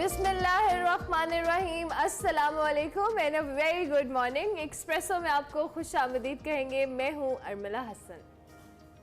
बिस्मिल्लाहिर्रहमानिर्रहीम, अस्सलामुअलैकुम and a very good morning. Espresso में आपको खुश आमदीद कहेंगे। मैं हूँ अर्मिला हसन।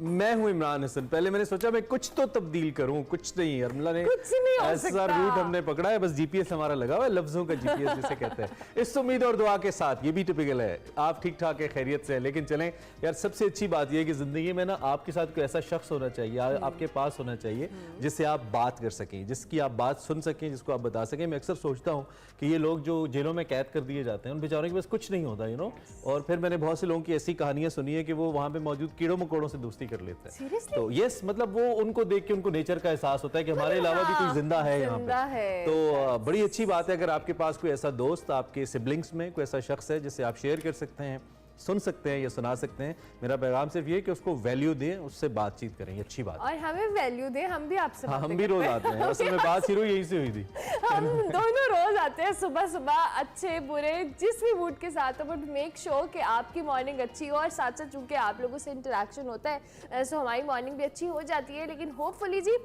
मैं हूं इमरान हसन। पहले मैंने सोचा मैं कुछ तो तब्दील करूं, कुछ नहीं। अर्मिला ने कुछ नहीं हो ऐसा सकता। रूट हमने पकड़ा है, बस जीपीएस हमारा लगा हुआ है, लफ्जों का जीपीएस जिसे कहते हैं। इस उम्मीद और दुआ के साथ, ये भी टिपिकल है, आप ठीक ठाक है, खैरियत से है। लेकिन चलें यार, सबसे अच्छी बात यह है कि जिंदगी में ना आपके साथ कोई ऐसा शख्स होना चाहिए, आपके पास होना चाहिए जिससे आप बात कर सकें, जिसकी आप बात सुन सकें, जिसको आप बता सकें। मैं अक्सर सोचता हूँ कि ये लोग जो जेलों में कैद कर दिए जाते हैं, उन बेचारों के पास कुछ नहीं होता, और फिर मैंने बहुत से लोगों की ऐसी कहानियां सुनी है कि वो वहां पे मौजूद कीड़ों मकोड़ों से दोस्ती कर लेते हैं। तो यस, मतलब वो उनको देख के उनको नेचर का एहसास होता है कि हमारे अलावा भी कोई जिंदा है यहाँ पे। तो बड़ी अच्छी बात है अगर आपके पास कोई ऐसा दोस्त, आपके सिबलिंग्स में कोई ऐसा शख्स है जिससे आप शेयर कर सकते हैं, सुन सकते हैं या सुना सकते हैं। मेरा पैगाम सिर्फ ये कि उसको वैल्यू दें, उससे बातचीत करें, ये अच्छी बात है। और हमें वैल्यू दें, हम भी आपसे हम भी रोज आते हैं। असल में बात शुरू यहीं से हुई थी। हम दोनों रोज आते हैं, सुबह सुबह, अच्छे बुरे जिस भी मूड के साथ, बट मेक श्योर कि आपकी मॉर्निंग अच्छी हो। और साथ साथ चूंकि आप लोगों से इंटरेक्शन होता है, सो हमारी मॉर्निंग भी अच्छी हो जाती है। लेकिन होपफुली जी,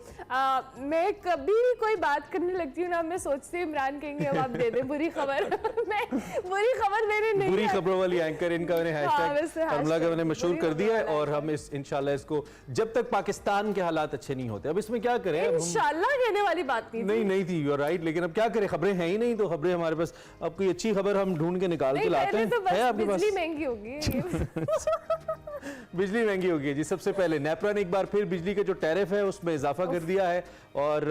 मैं कभी कोई बात करने लगती हूँ ना, मैं सोचती हूँ इमरान कहेंगे अब आप दे दें बुरी खबर। मैं बुरी खबर देने नहीं, बुरी खबरों वाली एंकर इनका मैंने मशहूर कर दिया है। और हम इस इंशाल्लाह इसको, जब तक पाकिस्तान के हालात अच्छे नहीं होते, अब इसमें क्या करें, इंशाल्लाह कहने वाली बात नहीं थी, यू राइट। लेकिन अब क्या करें, खबरें हैं ही नहीं, तो खबरें हमारे पास, अब कोई अच्छी खबर हम ढूंढ के निकाल के लाते हैं। है आपके पास? बिजली महंगी होगी। बिजली महंगी होगी जी। सबसे पहले नेपरा ने एक बार फिर बिजली का जो टैरिफ है उसमें इजाफा कर दिया है। और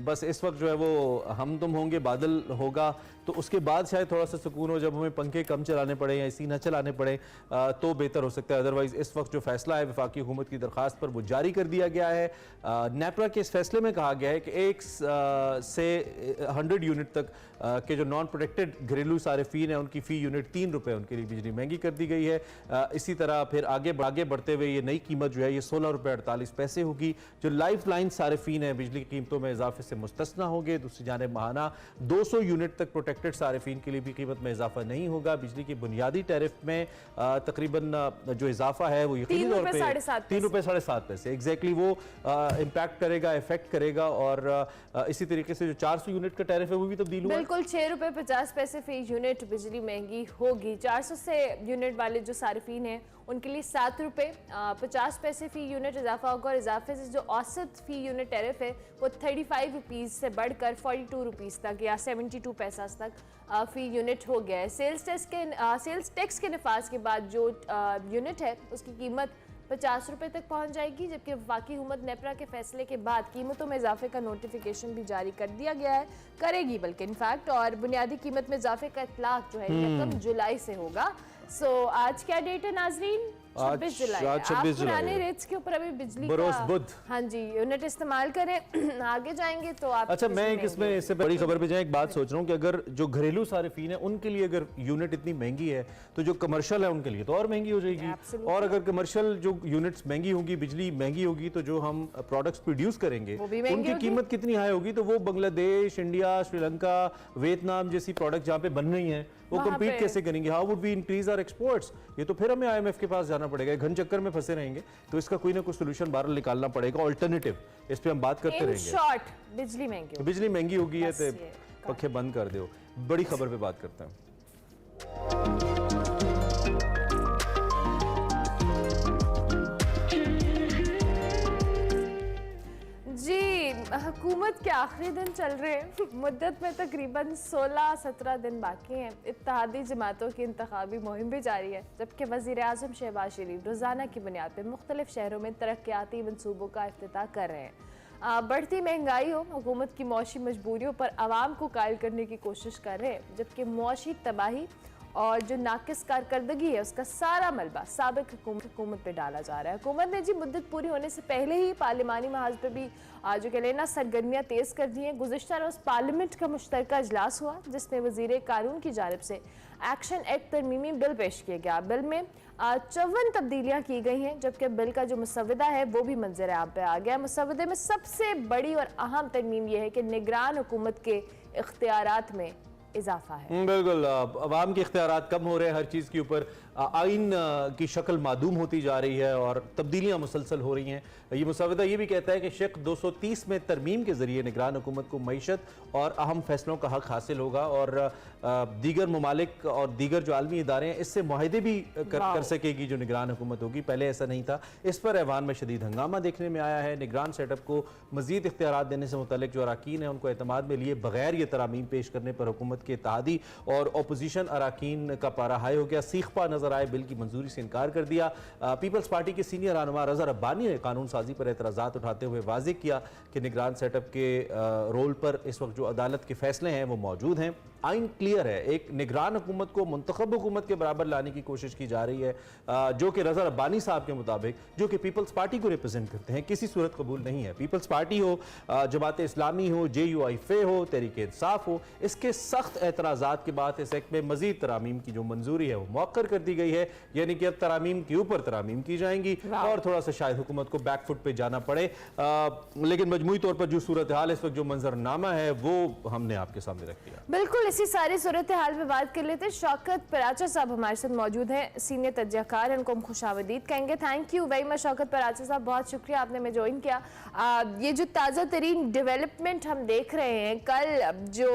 बस इस वक्त जो है वो हम तुम होंगे, बादल होगा, तो उसके बाद शायद थोड़ा सा सुकून हो, जब हमें पंखे कम चलाने पड़े या एसी ना चलाने पड़े तो बेहतर हो सकता है। अदरवाइज इस वक्त जो फैसला है वफाकी हुकूमत की दरख्वास्त पर वो जारी कर दिया गया है। नेपरा के इस फैसले में कहा गया है कि 1 से 100 यूनिट तक के जो नॉन प्रोटेक्टेड घरेलू सारिफीन है उनकी फ़ी यूनिट 3 रुपये, उनके लिए बिजली महंगी कर दी गई है। इसी तरह फिर आगे बढ़ते हुए ये नई कीमत जो है ये 16 रुपये 48 पैसे होगी। जो लाइफ लाइन सारिफीन है बिजली की कीमतों में इजाफे से मुस्तस्ना होंगे। दूसरी जानिब माहाना 200 यूनिट तक प्रोटेक्टेड सारिफीन के लिए भी कीमत में इजाफा नहीं होगा। बिजली की बुनियादी टैरिफ में तकरीबन जो इजाफा है वो यकीनी तौर पे 3 रुपये 7.5 पैसे एग्जैक्टली वो इम्पैक्ट करेगा, इफेक्ट करेगा। और इसी तरीके से जो 400 यूनिट का टैरिफ है वो भी तब्दील हुआ। बिल्कुल 6 रुपये 50 पैसे फी यूनिट बिजली महंगी होगी। 400 से यूनिट वाले जो सारिफीन हैं उनके लिए 7 रुपये 50 पैसे फ़ी यूनिट इजाफा होगा। और इजाफे से जो औसत फ़ी यूनिट टैरिफ है वो 35 रुपीज़ से बढ़कर 42 रुपीज़ तक या 72 पैसा तक फ़ी यूनिट हो गया है। सेल्स टैक्स के नफाज के बाद जो यूनिट है उसकी कीमत 50 रुपये तक पहुंच जाएगी। जबकि वफाकी हुकूमत नेपरा के फैसले के बाद कीमतों में इजाफे का नोटिफिकेशन भी जारी कर दिया गया है, करेगी बल्कि इनफैक्ट। और बुनियादी कीमत में इजाफे का इतलाक जो है 1 जुलाई से होगा। सो आज क्या डेट है नाजरीन? 26 जुलाई। आप पुराने रेट्स के ऊपर अभी बिजली का, हाँ जी, यूनिट इस्तेमाल करें। आगे जाएंगे तो आप, अच्छा मैं इसमें इससे बड़ी खबर पे जाए, एक बात सोच रहा हूँ कि अगर जो घरेलू सारिफीन है उनके लिए अगर यूनिट इतनी महंगी है तो जो कमर्शियल है उनके लिए तो और महंगी हो जाएगी। और अगर कमर्शियल जो यूनिट्स महंगी होगी, बिजली महंगी होगी, तो जो हम प्रोडक्ट्स प्रोड्यूस करेंगे उनकी कीमत कितनी हाई होगी। तो वो बांग्लादेश, इंडिया, श्रीलंका, वियतनाम जैसी प्रोडक्ट जहाँ पे बन रही हैं वो कम्पीट कैसे करेंगे? How would we increase our exports? ये तो फिर हमें IMF के पास जाना पड़ेगा, घन चक्कर में फंसे रहेंगे। तो इसका कोई ना कोई सोल्यूशन बाहर निकालना पड़ेगा, ऑल्टरनेटिव। इस पे हम बात करते रहेंगे। शॉर्ट बिजली महंगी होगी है तो पखे बंद कर दो। बड़ी खबर पे बात करते हैं। हुकूमत के आखिरी दिन चल रहे हैं। मुद्दत में तकरीबन 16-17 दिन बाकी हैं। इत्तेहादी जमातों की इंतखाबी मुहिम भी जारी है। जबकि वज़ीर आज़म शहबाज शरीफ रोज़ाना की बुनियाद पर मुख्तलिफ शहरों में तरक्याती मनसूबों का इफ्तिताह कर रहे हैं। बढ़ती महंगाई हो, हुकूमत की मौशी मजबूरियों पर आवाम को कायल करने की कोशिश कर रहे हैं। जबकि मौशी तबाही और जो नाकिस कारकर्दगी है उसका सारा मलबा साबिक हुकूमत पे डाला जा रहा है। हुकूमत ने जी मुद्दत पूरी होने से पहले ही पार्लिमानी महाज पे भी जो कह लेना सरगर्मियाँ तेज़ कर दी हैं। गुज़िश्ता रोज़ पार्लियामेंट का मुश्तरका इजलास हुआ जिसमें वज़ीर कानून की जानिब से एक्शन एक्ट तरमीमी बिल पेश किया गया। बिल में 54 तब्दीलियाँ की गई हैं, जबकि बिल का जो मुसवदा है वो भी मंजर आम पे आ गया। मुसवदे में सबसे बड़ी और अहम तरमीम यह है कि निगरान हुकूमत के इख्तियारात में इजाफा है। बिल्कुल, अवाम के इख्तियारात कम हो रहे हैं हर चीज़ के ऊपर। आइन की शक्ल मादूम होती जा रही है और तब्दीलियाँ मुसलसल हो रही हैं। ये मुसवदा ये भी कहता है कि शेख 230 में तरमीम के ज़रिए निगरान हुकूमत को मईशत और अहम फैसलों का हक हासिल होगा और दीगर ममालिक और दीगर जो आलमी इदारे हैं इससे मुआहदे भी कर सकेगी जो निगरान हुकूमत होगी। पहले ऐसा नहीं था। इस पर ऐवान में शदीद हंगामा देखने में आया है। निगरान सेटअप को मजीद इख्तियारात देने से मुतल्लिक जो अराकीन हैं उनको एतमाद में लिए बगैर ये तरामीम पेश करने पर हुकूमत के इत्तेहादी और अपोजिशन अराकीन का पारा हाई हो गया। सीखपा नजर आए बिल की मंजूरी से इनकार कर दिया। पीपल्स पार्टी के सीनियर रहनुमा रज़ा रब्बानी ने कानून साजी पर एतराज़ात उठाते हुए वाज़ेह किया कि निगरान सेटअप के रोल पर इस वक्त जो अदालत के फैसले हैं वो मौजूद हैं। आइन क्लियर है। एक निगरान हुकूमत को मुंतखब हुकूमत के बराबर लाने की कोशिश की जा रही है जो कि रज़ा रब्बानी साहब के मुताबिक जो कि पीपल्स पार्टी को रिप्रेजेंट करते हैं किसी सूरत कबूल नहीं है। पीपल्स पार्टी हो, जमात इस्लामी हो, JUI हो, तहरीक इंसाफ हो, इसके सख्त एतराज़ात के बाद इस एक्ट में मजीद तरामीम की जो मंजूरी है वो मौक्कर कर दी गई है। यानी कि अब तरामीम के ऊपर तरामीम की जाएंगी और थोड़ा सा शायद हुकूमत को बैकफुट पे जाना पड़े। लेकिन मजमूई तौर पर जो सूरत हाल इस वक्त जो मंजरनामा है वो हमने आपके सामने रख दिया। बिल्कुल इसी सारी सूरत हाल पे बात कर लेते हैं। शौकत पराचा साहब हमारे साथ मौजूद हैं, सीनियर तज्ज़ियाकार, इनको हम खुशामदीद कहेंगे। Thank you very much Shaukat Paracha साहब, बहुत शुक्रिया आपने हमें ज्वाइन किया। ये जो ताज़ा तरीन डेवलपमेंट हम देख रहे हैं, कल जो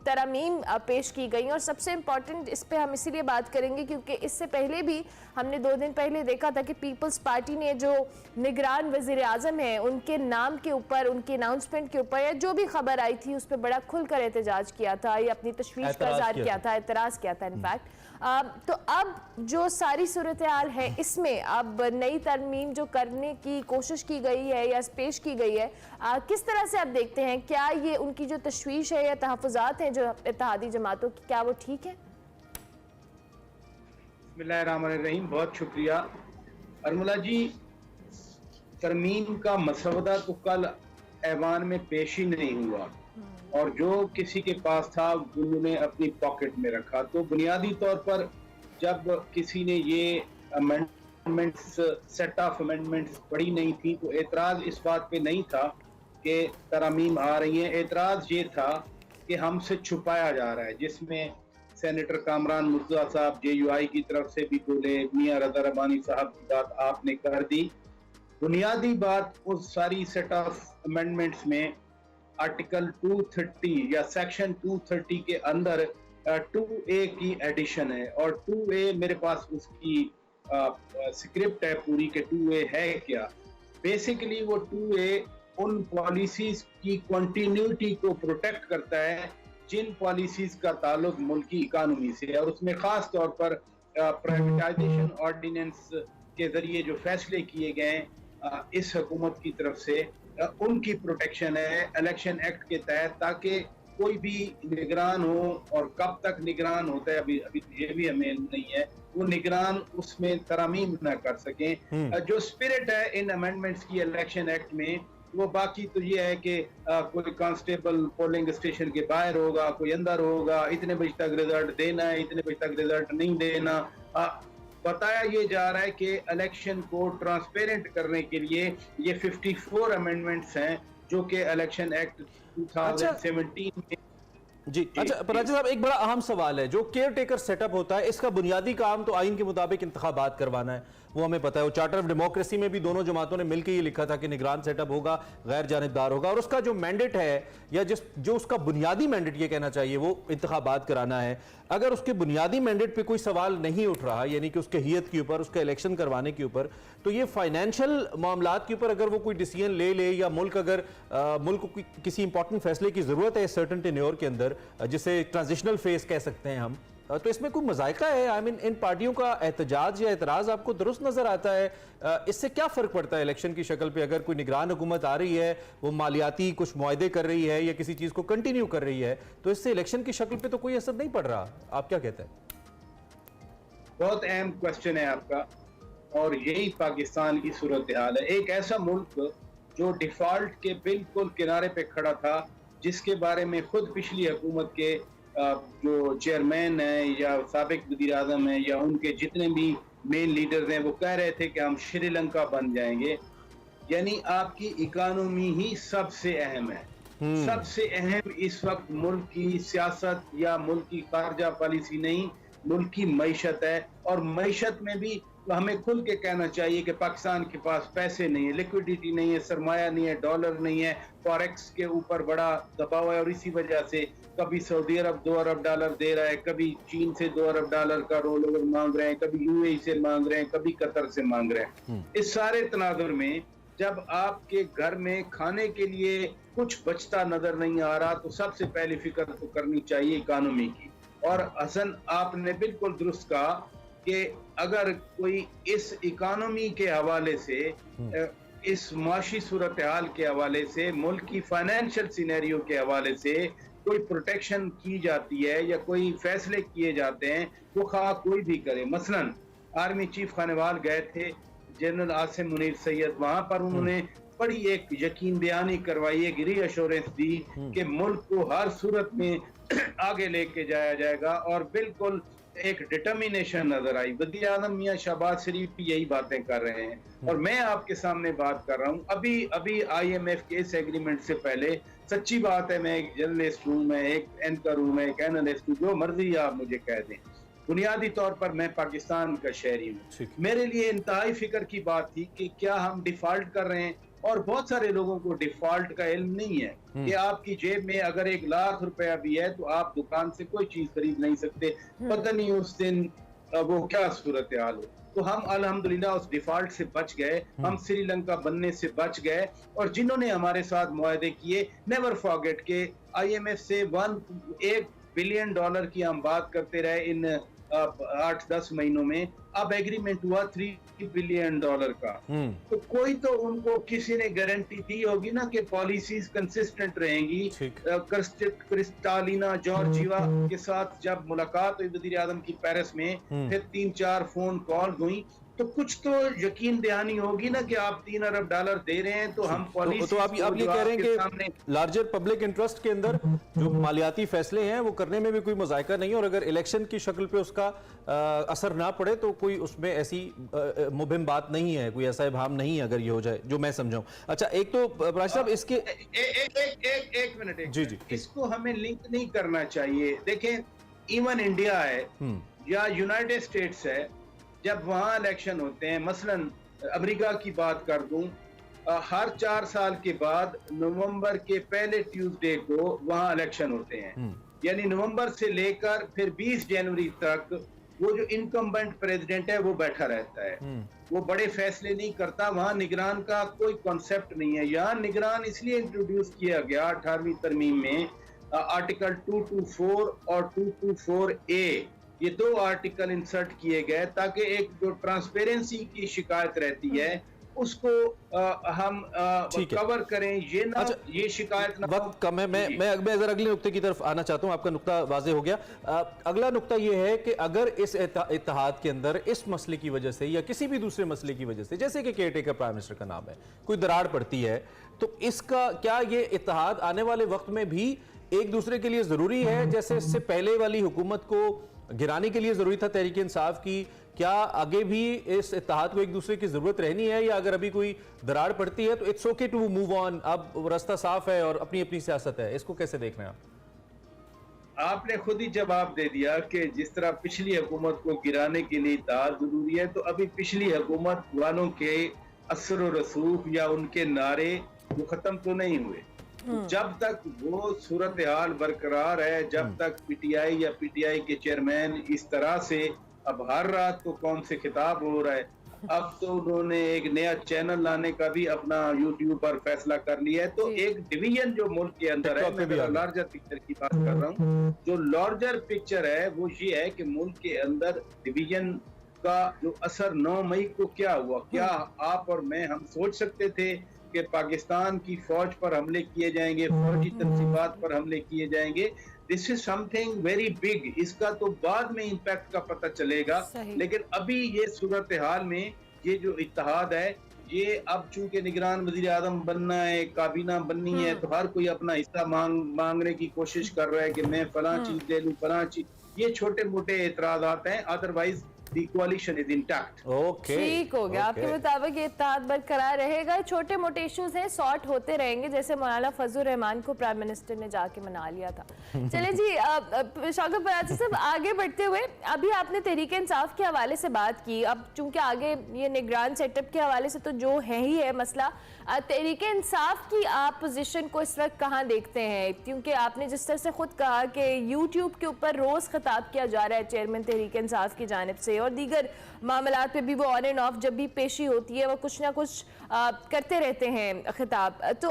तरमीम पेश की गई और सबसे इम्पॉर्टेंट इस पर हम इसीलिए बात करेंगे क्योंकि इससे पहले भी हमने 2 दिन पहले देखा था कि पीपल्स पार्टी ने जो निगरान वज़ीर आज़म है उनके नाम के ऊपर, उनके अनाउंसमेंट के ऊपर या जो भी खबर आई थी उस पर बड़ा खुलकर एहतजाज किया था या अपनी तशवीश का इज़हार किया था, एतराज़ किया था इनफैक्ट। तो अब जो सारी सूरत हाल है इसमें अब नई तरमीम जो करने की कोशिश की गई है या पेश की गई है, किस तरह से आप देखते हैं? क्या ये उनकी जो तशवीश है या तहफ़्फ़ुज़ात हैं जो इत्तेहादी जमातों की, क्या वो ठीक है? बिस्मिल्लाहिर्रहमानिर्रहीम, बहुत शुक्रिया अरमुला जी। तरमीम का मसवदा तो कल ऐवान में पेश ही नहीं हुआ और जो किसी के पास था उन्होंने अपनी पॉकेट में रखा। तो बुनियादी तौर पर जब किसी ने ये अमेंडमेंट्स, सेट ऑफ अमेंडमेंट्स पढ़ी नहीं थी तो एतराज़ इस बात पे नहीं था कि तरमीम आ रही है। एतराज़ ये था कि हमसे छुपाया जा रहा है, जिसमें सेनेटर कामरान मुर्तज़ा साहब JUI की तरफ से भी बोले, मियां रज़ा रब्बानी साहब की बात आपने कर दी। बुनियादी बात उस सारी सेट ऑफ अमेंडमेंट्स में आर्टिकल 230 या सेक्शन 230 के अंदर 2A की एडिशन है और 2A मेरे पास उसकी स्क्रिप्ट है पूरी के 2A है क्या। बेसिकली वो 2A उन पॉलिसीज की कंटिन्यूटी को प्रोटेक्ट करता है जिन पॉलिसीज का ताल्लुक मुल्की इकानमी से है और उसमें खास तौर पर प्राइवेटाइजेशन ऑर्डिनेंस के जरिए जो फैसले किए गए इस हुकूमत की तरफ से उनकी प्रोटेक्शन है इलेक्शन एक्ट के तहत, ताकि कोई भी निगरान हो और कब तक निगरान होता है अभी ये भी हमें नहीं है, वो निगरान उसमें तरामीम न कर सकें। जो स्पिरिट है इन अमेंडमेंट्स की इलेक्शन एक्ट में वो बाकी तो ये है कि कोई कांस्टेबल पोलिंग स्टेशन के बाहर होगा, कोई अंदर होगा, इतने बजे तक रिजल्ट देना है, इतने बजे तक रिजल्ट नहीं देना। बताया ये जा रहा है कि इलेक्शन को ट्रांसपेरेंट करने के लिए ये 54 अमेंडमेंट्स हैं जो कि इलेक्शन एक्ट 2017 में। जी अच्छा पराचा साहब, एक बड़ा अहम सवाल है। जो केयर टेकर सेटअप होता है इसका बुनियादी काम तो आइन के मुताबिक इंतखाबात करवाना है, वो हमें पता है। वो चार्टर ऑफ डेमोक्रेसी में भी दोनों जमातों ने मिलकर ये लिखा था कि निगरान सेटअप होगा, गैर जानिबदार होगा और उसका जो मैंडेट है या जो उसका बुनियादी मैंडेट ये कहना चाहिए वो इंतखाबात कराना है। अगर उसके बुनियादी मैंडेट पे कोई सवाल नहीं उठ रहा, यानी कि उसके हियत के ऊपर, उसका इलेक्शन करवाने के ऊपर, तो ये फाइनेंशियल मामलात के ऊपर अगर वो कोई डिसीजन ले या मुल्क अगर मुल्क को किसी इंपॉर्टेंट फैसले की जरूरत है सर्टेन टेन्योर के अंदर, जिसे ट्रांजिशनल फेज कह सकते हैं हम, तो इसमें कोई मजायका है? आई मीन इन पार्टियों का एहतजाज या एतराज आपको दुरुस्त नजर आता है? इससे क्या फर्क पड़ता है इलेक्शन की शक्ल पे? अगर कोई निगरान हुकूमत आ रही है, वो मालियाती कुछ मुआहदे कर रही है या किसी चीज को कंटिन्यू कर रही है, तो इससे इलेक्शन की शक्ल पे तो कोई असर नहीं पड़ रहा। आप क्या कहते हैं? बहुत अहम क्वेश्चन है आपका और यही पाकिस्तान की सूरत हाल है। एक ऐसा मुल्क जो डिफॉल्ट के बिल्कुल किनारे पे खड़ा था, जिसके बारे में खुद पिछली हुकूमत के जो चेयरमैन हैं या साबिक वज़ीर आज़म हैं या उनके जितने भी मेन लीडर्स हैं वो कह रहे थे कि हम श्रीलंका बन जाएंगे। यानी आपकी इकानमी ही सबसे अहम है। सबसे अहम इस वक्त मुल्क की सियासत या मुल्क की खारजा पॉलिसी नहीं मुल्क की मईशत है। और मईशत में भी हमें खुल के कहना चाहिए कि पाकिस्तान के पास पैसे नहीं है, लिक्विडिटी नहीं है, सरमाया नहीं है, डॉलर नहीं है, फॉरेक्स के ऊपर बड़ा दबाव है। और इसी वजह से कभी सऊदी अरब 2 अरब डॉलर दे रहा है, कभी चीन से 2 अरब डॉलर का रोल ओवर मांग रहे हैं, कभी यूएई से मांग रहे हैं, कभी कतर से मांग रहे हैं। इस सारे तनाजुर में जब आपके घर में खाने के लिए कुछ बचता नजर नहीं आ रहा, तो सबसे पहली फिक्र तो करनी चाहिए इकानमी की। और हसन, आपने बिल्कुल दुरुस्त कहा कि अगर कोई इस इकानमी के हवाले से, इस माशी सूरत हाल के हवाले से, मुल्क की फाइनेंशियल सिनेरियो के हवाले से कोई प्रोटेक्शन की जाती है या कोई फैसले किए जाते हैं, वो खा कोई भी करे। मसलन आर्मी चीफ खानेवाल गए थे, जनरल आसिम मुनीर सैयद, वहां पर उन्होंने बड़ी एक यकीन दहानी करवाई, एक रीअश्योरेंस दी कि मुल्क को हर सूरत में आगे लेके जाया जाएगा, और बिल्कुल एक डिटर्मिनेशन नजर आई। वज़ीर आज़म मियां शहबाज शरीफ भी यही बातें कर रहे हैं, और मैं आपके सामने बात कर रहा हूँ। अभी IMF के इस एग्रीमेंट से पहले, सच्ची बात है, मैं एक जर्नलिस्ट हूँ, मैं एक एंकर हूँ, मैं एक एनालिस्ट हूँ, जो मर्जी आप मुझे कह दें, बुनियादी तौर पर मैं पाकिस्तान का शहरी हूँ। मेरे लिए इंतहाई फिक्र की बात थी कि क्या हम डिफॉल्ट कर रहे हैं। और बहुत सारे लोगों को डिफॉल्ट का इल्म नहीं है कि आपकी जेब में अगर 1 लाख रुपया भी है तो आप दुकान से कोई चीज खरीद नहीं सकते, पता नहीं उस दिन वो क्या सूरत हाल हो। तो हम अल्हम्दुलिल्लाह उस डिफॉल्ट से बच गए, हम श्रीलंका बनने से बच गए। और जिन्होंने हमारे साथ मुआहदे किए, नेवर फॉरगेट के IMF से $1 बिलियन की हम बात करते रहे इन 8-10 महीनों में, अब एग्रीमेंट हुआ $3 बिलियन का। तो कोई तो उनको किसी ने गारंटी दी होगी ना कि पॉलिसीज कंसिस्टेंट रहेंगी। क्रिस्टालिना जॉर्जिवा के साथ जब मुलाकात हुई वज़ीर आज़म की पेरिस में, फिर 3-4 फोन कॉल हुई, तो कुछ तो यकीन दहानी होगी ना कि आप $3 अरब दे रहे हैं, तो हम पॉलिसी। तो आप ये कह रहे हैं कि लार्जर पब्लिक इंटरेस्ट के अंदर जो मालियाती फैसले हैं वो करने में भी कोई मज़ायका नहीं है, और अगर इलेक्शन की शक्ल पे उसका असर ना पड़े तो कोई उसमें ऐसी मुबहिम बात नहीं है, कोई ऐसा इबाम नहीं है, अगर ये हो जाए, जो मैं समझाऊं। अच्छा, एक तो प्राची साहब इसके एक मिनट जी, इसको हमें लिंक नहीं करना चाहिए। देखें, इवन इंडिया है या यूनाइटेड स्टेट्स है, जब वहाँ इलेक्शन होते हैं, मसलन अमेरिका की बात कर दूं, हर 4 साल के बाद नवंबर के पहले ट्यूसडे को वहाँ इलेक्शन होते हैं। यानी नवंबर से लेकर फिर 20 जनवरी तक वो जो इनकम्बेंट प्रेसिडेंट है वो बैठा रहता है, वो बड़े फैसले नहीं करता। वहाँ निगरान का कोई कॉन्सेप्ट नहीं है। यहाँ निगरान इसलिए इंट्रोड्यूस किया गया 18वीं तरमीम में, आर्टिकल 224 और 224A, ये 2 आर्टिकल इंसर्ट किए गए ताकि एक जो ट्रांसपेरेंसी की शिकायत रहती है उसको हम कवर करें, ये ना ये शिकायत ना। वक्त कम है, मैं जरा अगले नुक्ते की तरफ आना चाहता हूं। आपका नुक्ता वाज़ेह हो गया। अगला नुक्ता ये है कि अगर इस इत्तेहाद के अंदर इस मसले की वजह से या किसी भी दूसरे मसले की वजह से, जैसे कि केयरटेकर प्राइम मिनिस्टर का नाम है, कोई दरार पड़ती है, तो इसका क्या ये इत्तेहाद आने वाले वक्त में भी एक दूसरे के लिए जरूरी है, जैसे इससे पहले वाली हुकूमत को गिराने के लिए जरूरी था तहरीक इंसाफ की? क्या आगे भी इस इत्तेहाद को एक दूसरे की जरूरत रहनी है, या अगर अभी कोई दरार पड़ती है तो it's okay to move on, अब रास्ता साफ है और अपनी अपनी सियासत है? इसको कैसे देख रहे हैं आप? आपने खुद ही जवाब दे दिया कि जिस तरह पिछली हुकूमत को गिराने के लिए इत्तेहाद जरूरी है, तो अभी पिछली हुकूमत वालों के असर और रसूख या उनके नारे वो खत्म तो नहीं हुए। जब तक वो सूरत हाल बरकरार है, जब तक PTI या PTI के चेयरमैन इस तरह से, अब हर रात को कौन से खिताब हो रहा है, अब तो उन्होंने एक नया चैनल लाने का भी अपना YouTube पर फैसला कर लिया है। तो एक डिवीजन जो मुल्क के अंदर है, मैं लार्जर पिक्चर की बात कर रहा हूँ, जो लार्जर पिक्चर है वो ये है कि मुल्क के अंदर डिवीजन का जो असर 9 मई को क्या हुआ, क्या आप और मैं हम सोच सकते थे कि पाकिस्तान की फौज पर हमले किए जाएंगे, फौजी तंसीबात पर हमले किए जाएंगे? This is something very big. इसका तो बाद में इम्पैक्ट का पता चलेगा, लेकिन अभी ये सूरत हाल में ये जो इत्तेहाद है, ये अब चूंकि निगरान वजीर आजम बनना है, काबीना बननी है, तो हर कोई अपना हिस्सा मांगने की कोशिश कर रहा है कि मैं फलां चीज ले लूं, फलां चीज। ये छोटे मोटे एतराजात हैं, otherwise the coalition is intact. Okay ठीक हो गया, आपके मुताबिक ये इत्तेहाद बरकरार रहेगा। छोटे मोटे इश्यूज हैं, सॉर्ट होते रहेंगे, जैसे मौलाना फजल रहमान को प्राइम मिनिस्टर ने जाके मना लिया था। चलें जी, शौकत बरादरी साहब, आगे बढ़ते हुए अभी आपने तहरीक इंसाफ के हवाले से बात की। अब चूंकि आगे ये निगरान सेटअप के हवाले से तो जो है ही है मसला, तहरीक इंसाफ की आप पोजीशन को इस वक्त कहाँ देखते हैं? क्योंकि आपने जिस तरह से खुद कहा कि यूट्यूब के ऊपर रोज खिताब किया जा रहा है चेयरमैन तहरीक इंसाफ की जानिब से, और दीगर मामलात पे भी वो ऑन एंड ऑफ जब भी पेशी होती है वो कुछ ना कुछ करते रहते हैं खिताब। तो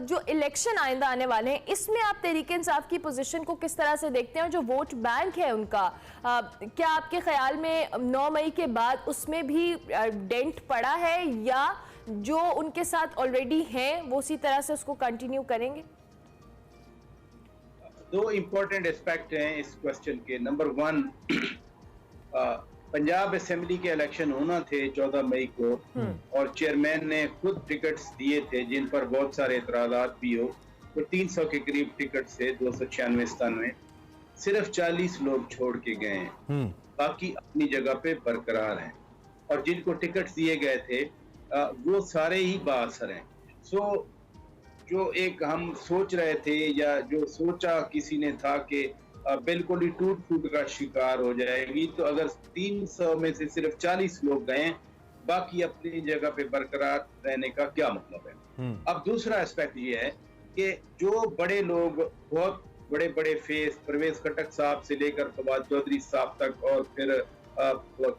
जो इलेक्शन आइंदा आने वाले हैं, इसमें आप तहरीक इंसाफ की पोजीशन को किस तरह से देखते हैं? और जो वोट बैंक है उनका, क्या आपके ख्याल में 9 मई के बाद उसमें भी डेंट पड़ा है, या जो उनके साथ ऑलरेडी हैं वो उसी तरह से उसको कंटिन्यू करेंगे? दो इम्पोर्टेंट एस्पेक्ट हैं इस क्वेश्चन के। नंबर 1, पंजाब असेंबली के इलेक्शन होना थे 14 मई को, और चेयरमैन ने खुद टिकट्स दिए थे जिन पर बहुत सारे एतराज़ात भी हो। तो 300 के करीब टिकट से 296-97 सिर्फ 40 लोग छोड़ के गए हैं, बाकी अपनी जगह पे बरकरार हैं। और जिनको टिकट्स दिए गए थे वो सारे ही बाअसर हैं। सो जो एक हम सोच रहे थे, या जो सोचा किसी ने था कि बिल्कुल ही टूट फूट का शिकार हो जाएगी, तो अगर 300 में से सिर्फ 40 लोग गए, बाकी अपनी जगह पे बरकरार रहने का क्या मतलब है? अब दूसरा एस्पेक्ट ये है कि जो बड़े लोग, बहुत बड़े बड़े फेस, परवेज खटक साहब से लेकर फवाद चौधरी साहब तक, और फिर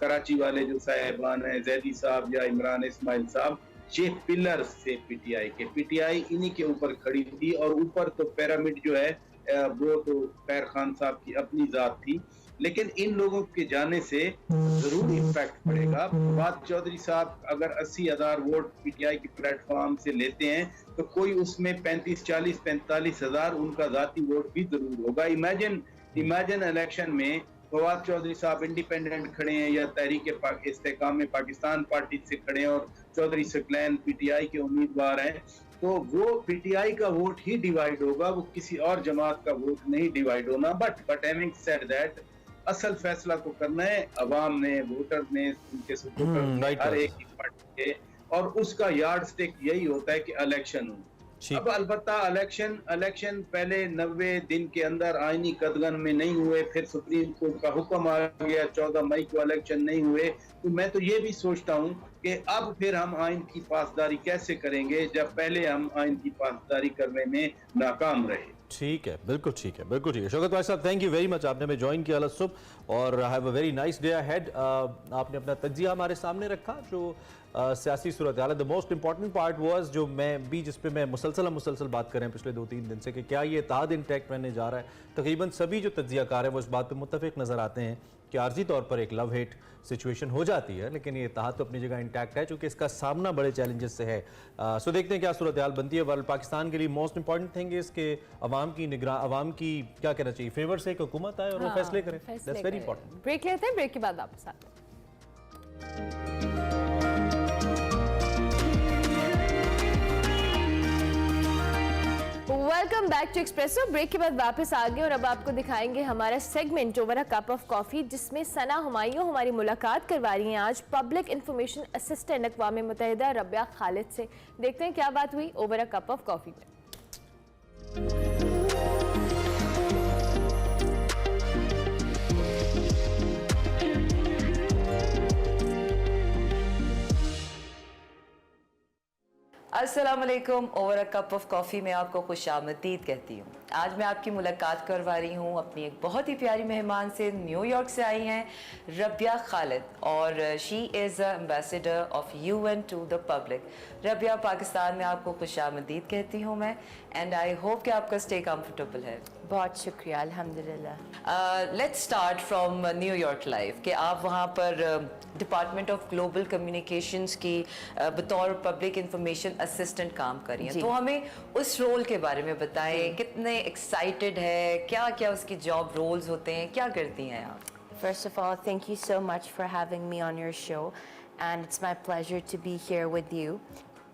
कराची वाले जो साहिबान हैं, जैदी साहब या इमरान इस्माइल साहब, ये पिलर्स थे पीटीआई के। पीटीआई इन्हीं के ऊपर खड़ी थी, और ऊपर तो पिरामिड जो है वो तो खैर खान साहब की अपनी जात थी। लेकिन इन लोगों के जाने से जरूर इम्पैक्ट पड़ेगा। फवाद चौधरी साहब अगर 80,000 वोट पीटीआई के प्लेटफॉर्म से लेते हैं, तो कोई उसमें 35, 40, 45 हजार उनका जाती वोट भी जरूर होगा। इमेजिन इलेक्शन में फवाद चौधरी साहब इंडिपेंडेंट खड़े हैं, या तहरीक इस्तेकाम में पाकिस्तान पार्टी से खड़े हैं, और चौधरी सकलैन पीटीआई के उम्मीदवार हैं, तो वो पीटीआई का वोट ही डिवाइड होगा, वो किसी और जमात का वोट नहीं डिवाइड होना। बट हैविंग सेड दैट, असल फैसला तो करना है अवाम ने, वोटर ने, उनके सपोर्टर ने, हर एक की पार्टी के, और उसका यार्ड स्टिक यही होता है कि इलेक्शन हो। अब अलबत्ता इलेक्शन पहले 90 दिन के अंदर आईनी कदगन में नहीं हुए, फिर सुप्रीम कोर्ट का हुक्म आ गया, 14 मई को इलेक्शन नहीं हुए, तो मैं तो ये भी सोचता हूँ कि अब फिर हम आइन की पासदारी कैसे करेंगे, जब पहले हम आइन की पासदारी करने में नाकाम रहे। ठीक है, बिल्कुल ठीक है, बिल्कुल ठीक है। शौकत भाई साहब, थैंक यू वेरी मच, आपने हमें ज्वाइन किया आज सुबह, और have a very nice day ahead. आपने अपना तज्जिया हमारे सामने रखा, जो सियासी सूरत हाल। The most important part was, जो मैं भी, जिस पे मैं मुसलसल बात कर रहे हैं पिछले 2-3 दिन से, कि क्या ये इत्तेहाद इंटैक्ट रहने जा रहा है। तकरीबन सभी जो तज्जियाकार हैं वो इस बात पे मुत्तफिक नज़र आते हैं कि आर्जी तौर पर एक लव हेट सिचुएशन हो जाती है, लेकिन ये इत्तेहाद तो अपनी जगह इंटैक्ट है, चूँकि इसका सामना बड़े चैलेंजेस से है। सो देखते हैं क्या सूरत हाल बनती है। वर्ल्ड पाकिस्तान के लिए मोस्ट इंपॉर्टेंट थिंग इज कि अवाम की क्या कहना चाहिए, फेवर से एक हुकूमत आए और वो फैसले करें। That's very important. ब्रेक लेते हैं, ब्रेक के बाद वापस आते हैं। Welcome back to Expresso. Break के बाद वापस आ गए, और अब आपको दिखाएंगे हमारा segment over a cup of coffee, जिसमें सना हुमायूं हमारी मुलाकात करवा रही हैं आज पब्लिक इंफॉर्मेशन असिस्टेंट अक़वाम मुत्तहिदा रबिया खालिद से। देखते हैं क्या बात हुई over a cup of coffee में। अस्सलाम वालेकुम। Over a cup of coffee में आपको खुशामदीद कहती हूँ। आज मैं आपकी मुलाकात करवा रही हूँ अपनी एक बहुत ही प्यारी मेहमान से। न्यूयॉर्क से आई हैं रबिया खालिद, और she is ambassador of UN to the public. Rabia, Pakistan में आपको खुशामदीद कहती हूँ मैं, एंड आई होप कि आपका स्टे कंफर्टेबल है। बहुत शुक्रिया, अल्हम्दुलिल्लाह। Let's start from New York life, कि आप वहाँ पर डिपार्टमेंट ऑफ ग्लोबल कम्युनिकेशंस की बतौर पब्लिक इंफॉर्मेशन असिस्टेंट काम कर रही हैं, तो हमें उस रोल के बारे में बताएं। कितने एक्साइटेड है, क्या क्या उसकी जॉब रोल्स होते हैं, क्या करती हैं आप? First of all, thank you so much for having me on your show, and it's my pleasure to be here with you.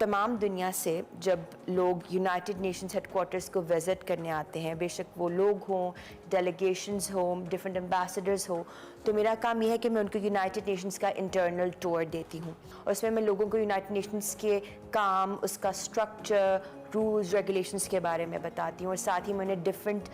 तमाम दुनिया से जब लोग यूनाइटेड नेशंस हेडक्वार्टर्स को विज़िट करने आते हैं, बेशक वो लोग हों, डेलीगेशंस हों, डिफरेंट एम्बेसडर्स हो, तो मेरा काम यह है कि मैं उनको यूनाइटेड नेशंस का इंटरनल टूर देती हूँ और उसमें मैं लोगों को यूनाइटेड नेशंस के काम, उसका स्ट्रक्चर, रूल्स रेगुलेशंस के बारे में बताती हूँ और साथ ही मैं उन्हें different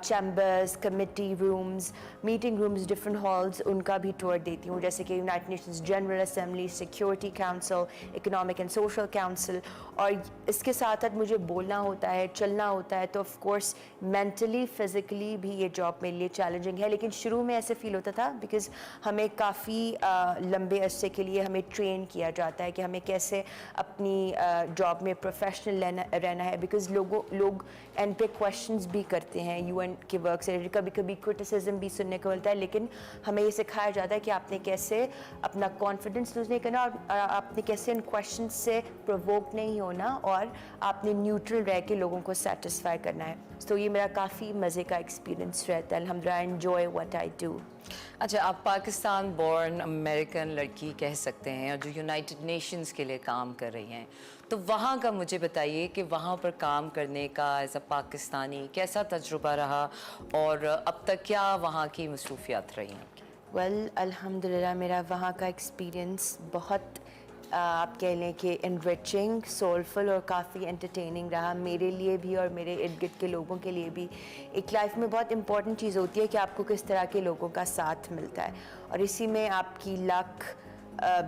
chambers, committee rooms, meeting rooms, different halls, उनका भी टूर देती हूँ, जैसे कि United Nations general assembly, security council, economic and social council. और इसके साथ साथ मुझे बोलना होता है, चलना होता है, तो ऑफ कोर्स मेंटली फिज़िकली भी ये जॉब मेरे लिए चैलेंजिंग है। लेकिन शुरू में ऐसे फील होता था बिकॉज़ हमें काफ़ी लंबे अरसे के लिए हमें ट्रेन किया जाता है कि हमें कैसे अपनी जॉब में प्रोफेशनल रहना है, बिकॉज़ लोग एंड पे क्वेश्चंस भी करते हैं यूएन के वर्क से, कभी कभी क्रिटिसिज्म भी सुनने को मिलता है, लेकिन हमें ये सिखाया जाता है कि आपने कैसे अपना कॉन्फिडेंस लूज नहीं करना और आपने कैसे उन क्वेश्चंस से प्रोवोक नहीं होना और आपने न्यूट्रल रह के लोगों को सेटिस्फाई करना है। तो ये मेरा काफ़ी मज़े का एक्सपीरियंस रहता है। अल्हम्दुलिल्लाह, I enjoy what I do. अच्छा, आप पाकिस्तान बॉर्न अमेरिकन लड़की कह सकते हैं और जो यूनाइटेड नेशंस के लिए काम कर रही हैं, तो वहाँ का मुझे बताइए कि वहाँ पर काम करने का एज अ पाकिस्तानी कैसा तजुर्बा रहा और अब तक क्या वहाँ की मसरूफियात रही हैं? वेल, अल्हम्दुलिल्लाह मेरा वहाँ का एक्सपीरियंस बहुत आप कह लें कि इनरिचिंग, सोलफुल और काफ़ी एंटरटेनिंग रहा मेरे लिए भी और मेरे इर्द गिर्द के लोगों के लिए भी। एक लाइफ में बहुत इंपॉर्टेंट चीज़ होती है कि आपको किस तरह के लोगों का साथ मिलता है और इसी में आपकी लक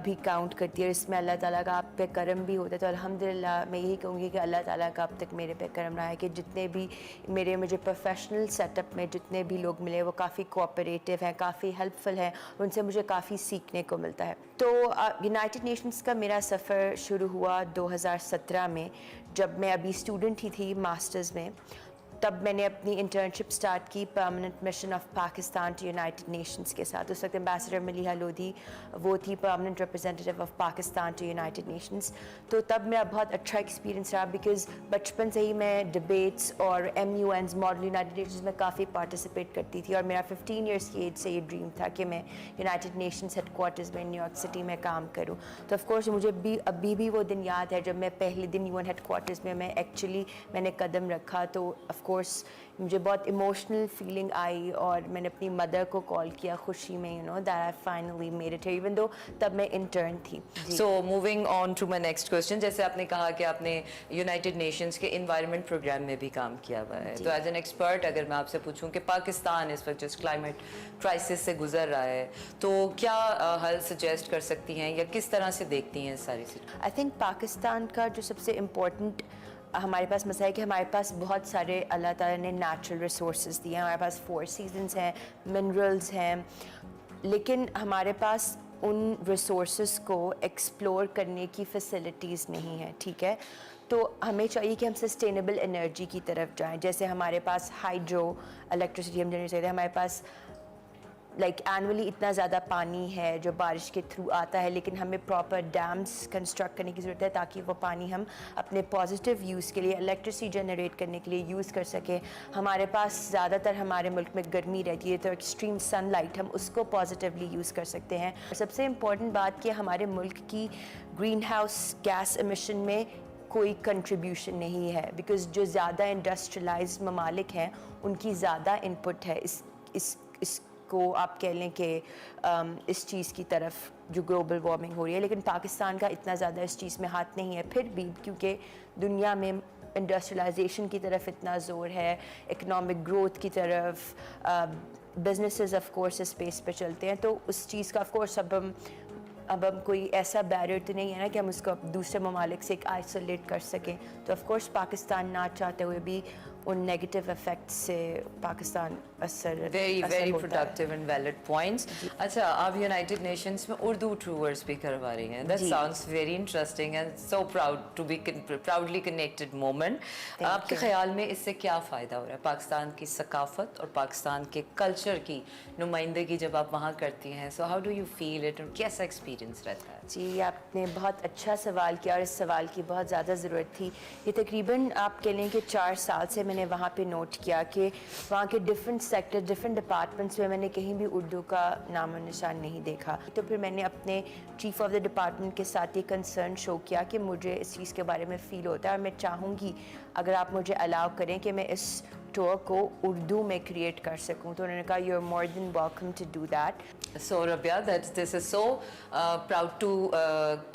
भी काउंट करती है और इसमें अल्लाह ताला का आप पे करम भी होता है। तो अल्हम्दुलिल्लाह मैं यही कहूँगी कि अल्लाह ताला का अब तक मेरे पे करम रहा है कि जितने भी मुझे प्रोफेशनल सेटअप में जितने भी लोग मिले वो काफ़ी कोऑपरेटिव हैं, काफ़ी हेल्पफुल हैं, उनसे मुझे काफ़ी सीखने को मिलता है। तो यूनाइटेड नेशंस का मेरा सफ़र शुरू हुआ 2017 में, जब मैं अभी स्टूडेंट ही थी मास्टर्स में। तब मैंने अपनी इंटर्नशिप स्टार्ट की permanent mission of Pakistan to United Nations के साथ। उस वक्त एम्बेसडर मलीहा लोधी वो थी permanent representative of Pakistan to United Nations. तो तब मेरा बहुत अच्छा एक्सपीरियंस रहा बिकॉज़ बचपन से ही मैं डिबेट्स और MUNs मॉडल यूनाइटेड नेशंस में काफ़ी पार्टिसिपेट करती थी और मेरा 15 ईयर्स की एज से ये ड्रीम था कि मैं यूनाइटेड नेशंस हेडक्वार्टर्स में न्यूयॉर्क सिटी में काम करूँ। तो ऑफकोर्स मुझे अभी भी वो दिन याद है जब मैं पहले दिन UN हेडक्वार्टर्स में मैंने कदम रखा। तो ऑफकोर्स मुझे बहुत इमोशनल फीलिंग आई और मैंने अपनी मदर को कॉल किया खुशी में, that I finally made it, even though तब मैं इंटर्न थी। So moving on to my next question, जैसे आपने कहा कि आपने यूनाइटेड नेशंस के इन्वायरमेंट प्रोग्राम में भी काम किया हुआ है, तो एज एन एक्सपर्ट अगर मैं आपसे पूछूं कि पाकिस्तान इस वक्त जिस क्लाइमेट क्राइसिस से गुजर रहा है, तो क्या हल सजेस्ट कर सकती हैं या किस तरह से देखती हैं सारी चीज़ें? आई थिंक पाकिस्तान का जो सबसे इम्पोर्टेंट हमारे पास मसला है कि हमारे पास बहुत सारे अल्लाह ताला ने नेचुरल रिसोर्सेज दिए हैं। हमारे पास 4 सीजन्स हैं, मिनरल्स हैं, लेकिन हमारे पास उन रिसोर्सेज को एक्सप्लोर करने की फैसिलिटीज़ नहीं है, ठीक है। तो हमें चाहिए कि हम सस्टेनेबल एनर्जी की तरफ जाएं। जैसे हमारे पास हाइड्रो इलेक्ट्रिसिटी हम जनरेट करते हैं, हमारे पास एनुअली इतना ज़्यादा पानी है जो बारिश के थ्रू आता है, लेकिन हमें प्रॉपर डैम्स कंस्ट्रक्ट करने की ज़रूरत है ताकि वो पानी हम अपने पॉजिटिव यूज़ के लिए, इलेक्ट्रिसिटी जनरेट करने के लिए यूज़ कर सकें। हमारे पास ज़्यादातर हमारे मुल्क में गर्मी रहती है, तो एक्सट्रीम सनलाइट हम उसको पॉजिटिवली यूज़ कर सकते हैं। सबसे इम्पॉर्टेंट बात कि हमारे मुल्क की ग्रीन हाउस गैस एमिशन में कोई कंट्रीब्यूशन नहीं है, बिकॉज़ जो ज़्यादा इंडस्ट्रियलाइज्ड ममालिक हैं उनकी ज़्यादा इनपुट है इसको आप कह लें कि इस चीज़ की तरफ जो ग्लोबल वार्मिंग हो रही है। लेकिन पाकिस्तान का इतना ज़्यादा इस चीज़ में हाथ नहीं है, फिर भी क्योंकि दुनिया में इंडस्ट्रियलाइजेशन की तरफ इतना ज़ोर है, इकोनॉमिक ग्रोथ की तरफ, बिजनेसेस ऑफ कोर्स स्पेस पे चलते हैं, तो उस चीज़ का ऑफ कोर्स अब हम कोई ऐसा बैरियर तो नहीं है ना कि हम उसको दूसरे ममालिक से एक आइसोलेट कर सकें। तो ऑफ कोर्स पाकिस्तान ना चाहते हुए भी उन नेगेटिव इफेक्ट से Pakistan very productive and valid points. अच्छा, आप यूनाइटेड नेशंस में उर्दू टूर्स भी करवा रही हैं, that sounds very interesting and so proud to be proudly connected moment. आपके ख्याल में इससे क्या फ़ायदा हो रहा है? पाकिस्तान की सकाफत और पाकिस्तान के कल्चर की नुमाइंदगी जब आप वहाँ करती हैं, so how do you feel it और कैसा एक्सपीरियंस रहता है? जी, आपने बहुत अच्छा सवाल किया और इस सवाल की बहुत ज़्यादा ज़रूरत थी। ये तकरीबन आप कह लें कि 4 साल से मैंने वहाँ पे नोट किया कि वहाँ के डिफरेंट सेक्टर, डिफरेंट डिपार्टमेंट्स में मैंने कहीं भी उर्दू का नामो निशान नहीं देखा। तो फिर मैंने अपने चीफ ऑफ द डिपार्टमेंट के साथ ये कंसर्न शो किया कि मुझे इस चीज़ के बारे में फ़ील होता है और मैं चाहूँगी अगर आप मुझे अलाउ करें कि मैं इस टूर को उर्दू में क्रिएट कर सकूं। तो उन्होंने कहा you are more than welcome to do that. So Rabia, this is so proud to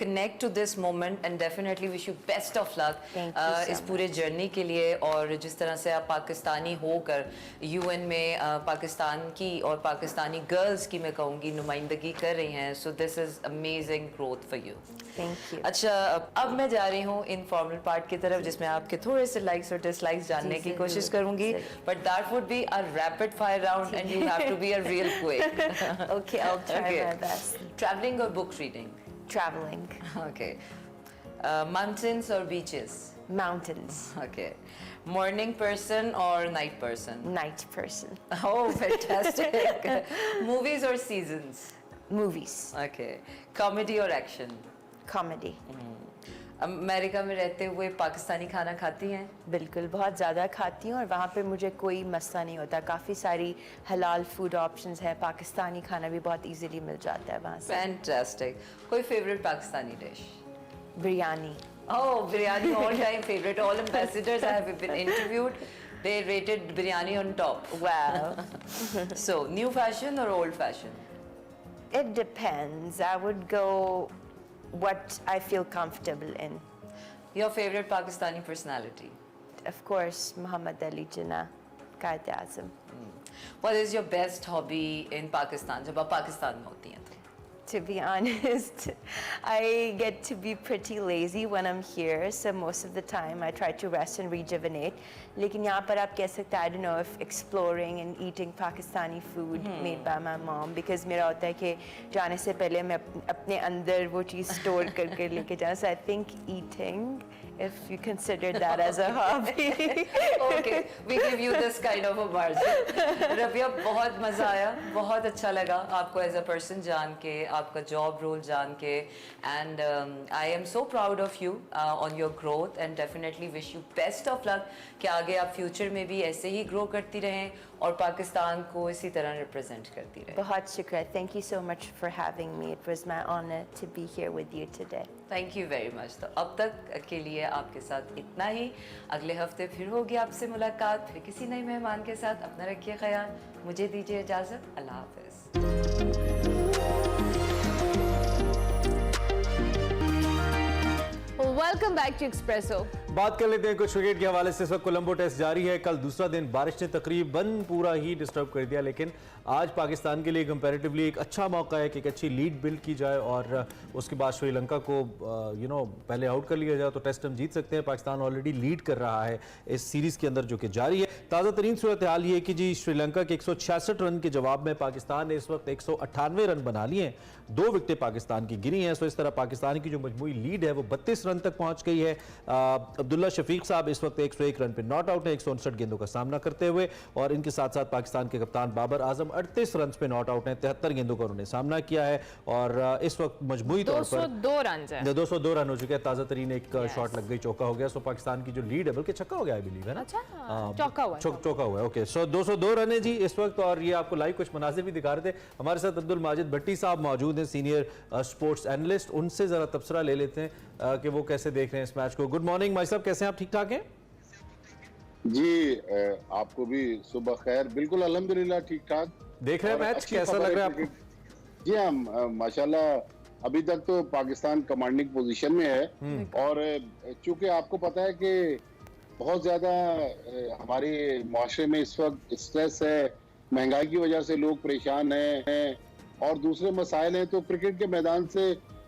connect to this moment and definitely wish you best of luck Thank you so इस पूरे journey के लिए। और जिस तरह से आप पाकिस्तानी होकर यूएन में पाकिस्तान की और पाकिस्तानी गर्ल्स की मैं कहूँगी नुमाइंदगी कर रही हैं, so this is amazing growth for you. Thank you. अच्छा, अब मैं जा रही हूँ इनफॉर्मल पार्ट की तरफ जिसमें आपके थोड़े से लाइक्स और डिसलाइक्स जानने की कोशिश करूँगी, but that would be a rapid fire round and you have to be a real quick. Okay, I'll try my best. Traveling or book reading? Traveling. Okay. Mountains or beaches? Mountains. Okay. Morning person or night person? Night person. Oh, fantastic. Movies or seasons? Movies. Okay. Comedy or action? Comedy. America में रहते हुए पाकिस्तानी खाना खाती हैं? बिल्कुल, बहुत ज़्यादा खाती हूँ और वहाँ पे मुझे कोई मसला नहीं होता। काफ़ी सारी हलाल फूड ऑप्शंस है, पाकिस्तानी खाना भी बहुत इजीली मिल जाता है वहाँ से। Fantastic. कोई favourite Pakistani dish? Biryani. Oh, biryani all time favorite. All ambassadors I have been interviewed, they rated biryani on top. Wow. So, new fashion or old fashion? It depends. I would go what I feel comfortable in. Your favorite Pakistani personality? Of course, Muhammad Ali Jinnah, Quaid-e-Azam. What is your best hobby in Pakistan? जब आप पाकिस्तान में होती हैं तो? To be honest, I get to be pretty lazy when I'm here, so most of the time I try to rest and rejuvenate. लेकिन यहाँ पर आप कह सकते हैं, I don't know if exploring and eating Pakistani food made by my mom, because मेरा होता है कि जाने से पहले मैं अपने अंदर वो चीज़ स्टोर करके लेके जाऊँ. So I think eating, if you consider that as a hobby. Okay, we give you this kind of a margin. Rabia, बहुत मज़ा आया, बहुत अच्छा लगा आपको as a person जान के, आपका जॉब रोल जान के, and I am so proud of you on your growth and definitely wish you best of luck कि आगे आप फ्यूचर में भी ऐसे ही ग्रो करती रहें और पाकिस्तान को इसी तरह रिप्रेजेंट करती रहें। बहुत शुक्रिया. Thank you so much for having me. It was my honor to be here with you today. Thank you very much. तो अब तक के लिए आपके साथ इतना ही। अगले हफ्ते फिर होगी आपसे मुलाकात, फिर किसी नए मेहमान के साथ। अपना रखिए ख्याल, मुझे दीजिए इजाज़त। अल्लाह हाफ़िज़। Welcome back to Expresso. बात कर लेते हैं कुछ क्रिकेट के हवाले से। इस वक्त कोलंबो टेस्ट जारी है। कल दूसरा दिन बारिश ने तकरीबन पूरा ही डिस्टर्ब कर दिया, लेकिन आज पाकिस्तान के लिए कंपैरेटिवली एक अच्छा मौका है कि एक अच्छी लीड बिल्ड की जाए और उसके बाद श्रीलंका को पहले आउट कर लिया जाए तो टेस्ट हम जीत सकते हैं। पाकिस्तान ऑलरेडी लीड कर रहा है इस सीरीज़ के अंदर जो कि जारी है। ताज़ा तरीन सूरत हाल ये कि जी श्रीलंका के 166 रन के जवाब में पाकिस्तान ने इस वक्त 198 रन बना लिए हैं। 2 विकेटें पाकिस्तान की गिरी हैं। सो इस तरह पाकिस्तान की जो मजमूई लीड है वो 32 रन तक पहुंच गई है। अब्दुल्ला शफीक साहब इस वक्त 101 रन पे नॉट आउट है 159 गेंदों का सामना करते हुए, और इनके साथ साथ पाकिस्तान के कप्तान बाबर आजम 38 रन पे नॉट आउट है, 73 गेंदों का उन्होंने सामना किया है और इस वक्त मजमूई तौर पर 202 रन है। 202 रन हो चुके हैं। ताजा तरीन एक शॉट लग गई, चौका हो गया। सो पाकिस्तान की जो लीड है, बल्कि छक्का हो गया आई बिलीव, है ना? अच्छा, चौका हुआ है। ओके, सो 202 रन है जी इस वक्त। और ये आपको लाइव कुछ मनाजिर भी दिखा रहे थे। हमारे साथ अब्दुल माजिद भट्टी साहब मौजूद हैं, सीनियर स्पोर्ट्स एनालिस्ट। उनसे जरा तबसरा ले लेते हैं कि वो कैसे देख रहे हैं इस मैच को। गुड मॉर्निंग भाई साहब, कैसे हैं आप? ठीक ठाक हैं जी? आपको भी सुबह खैर। बिल्कुल अल्हम्दुलिल्लाह ठीक ठाक देख रहे हैं मैच। कैसा लग रहा है आपको? जी हाँ, माशाल्लाह अभी तक तो पाकिस्तान कमांडिंग पोजीशन में है और चूंकि आपको पता है कि बहुत ज्यादा हमारे मुआशरे में इस वक्त स्ट्रेस है, महंगाई की वजह से लोग परेशान हैं और दूसरे मसाइल हैं, तो क्रिकेट के मैदान से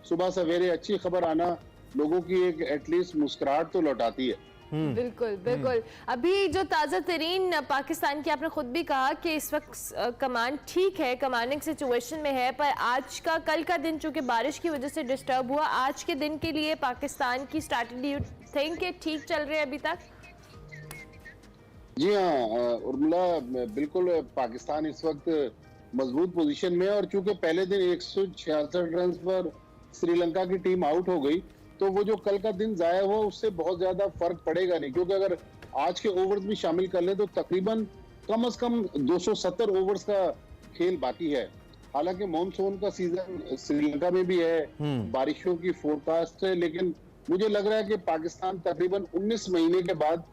सुबह सवेरे अच्छी खबर आना लोगों की एक एटलीस्ट मुस्कुराहट तो लौटाती है। बिल्कुल बिल्कुल। अभी जो ताज़ा तरीन पाकिस्तान की, आपने खुद भी कहा कि इस वक्त कमान ठीक है, कमांडिंग सिचुएशन में है, पर आज का कल का दिन चूंकि बारिश की वजह से डिस्टर्ब हुआ, आज के दिन के लिए पाकिस्तान की स्ट्रैटेजी यू थिंक कि ठीक चल रही है अभी तक? जी हाँ उर्मिला, बिल्कुल पाकिस्तान इस वक्त मजबूत पोजीशन में है और चूंकि पहले दिन 166 रन पर श्रीलंका की टीम आउट हो गई, तो वो जो कल का दिन जाया हुआ उससे बहुत ज्यादा फर्क पड़ेगा नहीं, क्योंकि अगर आज के ओवर्स भी शामिल कर लें तो तकरीबन कम से कम 270 ओवर्स का खेल बाकी है। हालांकि मॉनसून का सीजन श्रीलंका में भी है, बारिशों की फोरकास्ट है, लेकिन मुझे लग रहा है कि पाकिस्तान तकरीबन 19 महीने के बाद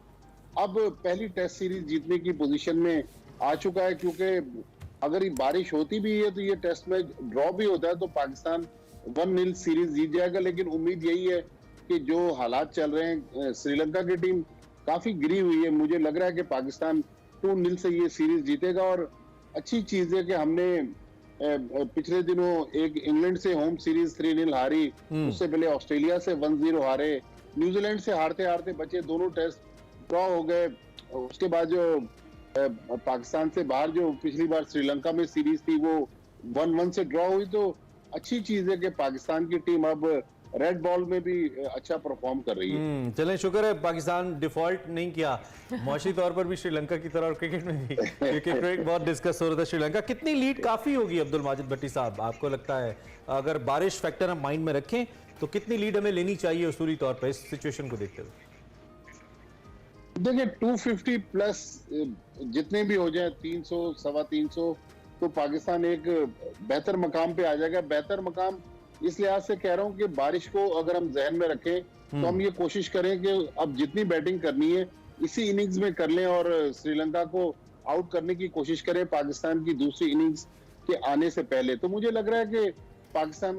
अब पहली टेस्ट सीरीज जीतने की पोजीशन में आ चुका है, क्योंकि अगर ये बारिश होती भी है तो ये टेस्ट मैच ड्रॉ भी होता है तो पाकिस्तान 1-0 सीरीज जीत जाएगा। लेकिन उम्मीद यही है कि जो हालात चल रहे हैं, श्रीलंका की टीम काफी गिरी हुई है, मुझे लग रहा है कि पाकिस्तान 2-0 से ये सीरीज जीतेगा। और अच्छी चीज है कि हमने पिछले दिनों एक इंग्लैंड से होम सीरीज 3-0 हारी, उससे पहले ऑस्ट्रेलिया से 1-0 हारे, न्यूजीलैंड से हारते हारते बचे, दोनों टेस्ट ड्रॉ हो गए। उसके बाद जो पाकिस्तान से बाहर जो पिछली बार श्रीलंका में सीरीज थी वो 1-1 से ड्रॉ हुई। तो अच्छी चीज है कि पाकिस्तान की टीम अब रेड बॉल में भी अच्छा परफॉर्म कर रही है। चलें, शुक्र है पाकिस्तान डिफॉल्ट नहीं किया मौशी तौर पर भी श्रीलंका की तरह, और क्रिकेट में भी, क्योंकि क्रिकेट बहुत डिस्कस हो रहा था श्रीलंका। कितनी लीड काफी होगी अब्दुल माजिद भट्टी साहब, आपको लगता है अगर बारिश फैक्टर हम माइंड में रखें तो कितनी लीड हमें लेनी चाहिए उसूली तौर पर इस सिचुएशन को देखते हुए? देखिए 250 प्लस जितने भी हो जाए, 300 सवा 300, तो पाकिस्तान एक बेहतर मकाम पे आ जाएगा। बेहतर मकाम इस लिहाज से कह रहा हूं कि बारिश को अगर हम जहन में रखें तो हम ये कोशिश करें कि अब जितनी बैटिंग करनी है इसी इनिंग्स में कर लें और श्रीलंका को आउट करने की कोशिश करें पाकिस्तान की दूसरी इनिंग्स के आने से पहले। तो मुझे लग रहा है कि पाकिस्तान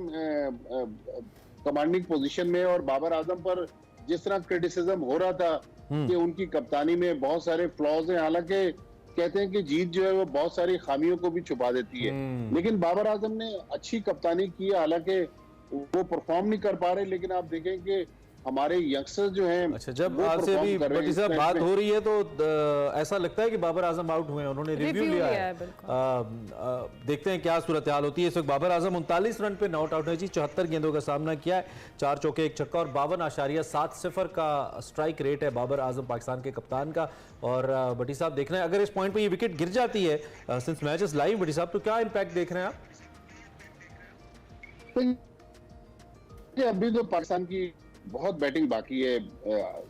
कमांडिंग पोजीशन में, और बाबर आजम पर जिस तरह क्रिटिसिज्म हो रहा था कि उनकी कप्तानी में बहुत सारे फ्लॉज हैं, हालांकि कहते हैं कि जीत जो है वो बहुत सारी खामियों को भी छुपा देती है, लेकिन बाबर आजम ने अच्छी कप्तानी की। हालांकि वो परफॉर्म नहीं कर पा रहे, लेकिन आप देखें कि हमारे यंगस्टर्स जो हैं, अच्छा, जब आपसे भी भट्टी साहब बात हो रही है तो ऐसा लगता है कि बाबर आजम आउट हुए हैं, उन्होंने रिव्यू लिया है। देखते हैं क्या सूरत हाल होती है। इस वक्त बाबर आजम 39 रन पे नॉट आउट है जी, 74 गेंदों का सामना किया है, 4 चौके 1 छक्का और 52.70 का स्ट्राइक रेट है बाबर आजम पाकिस्तान के कप्तान का। और भट्टी साहब देख रहे हैं अगर इस पॉइंट पे ये विकेट गिर जाती है सिंस मैच इज लाइव, भट्टी साहब तो क्या इम्पैक्ट देख रहे हैं आप? अभी तो पाकिस्तान की बहुत बैटिंग बाकी है।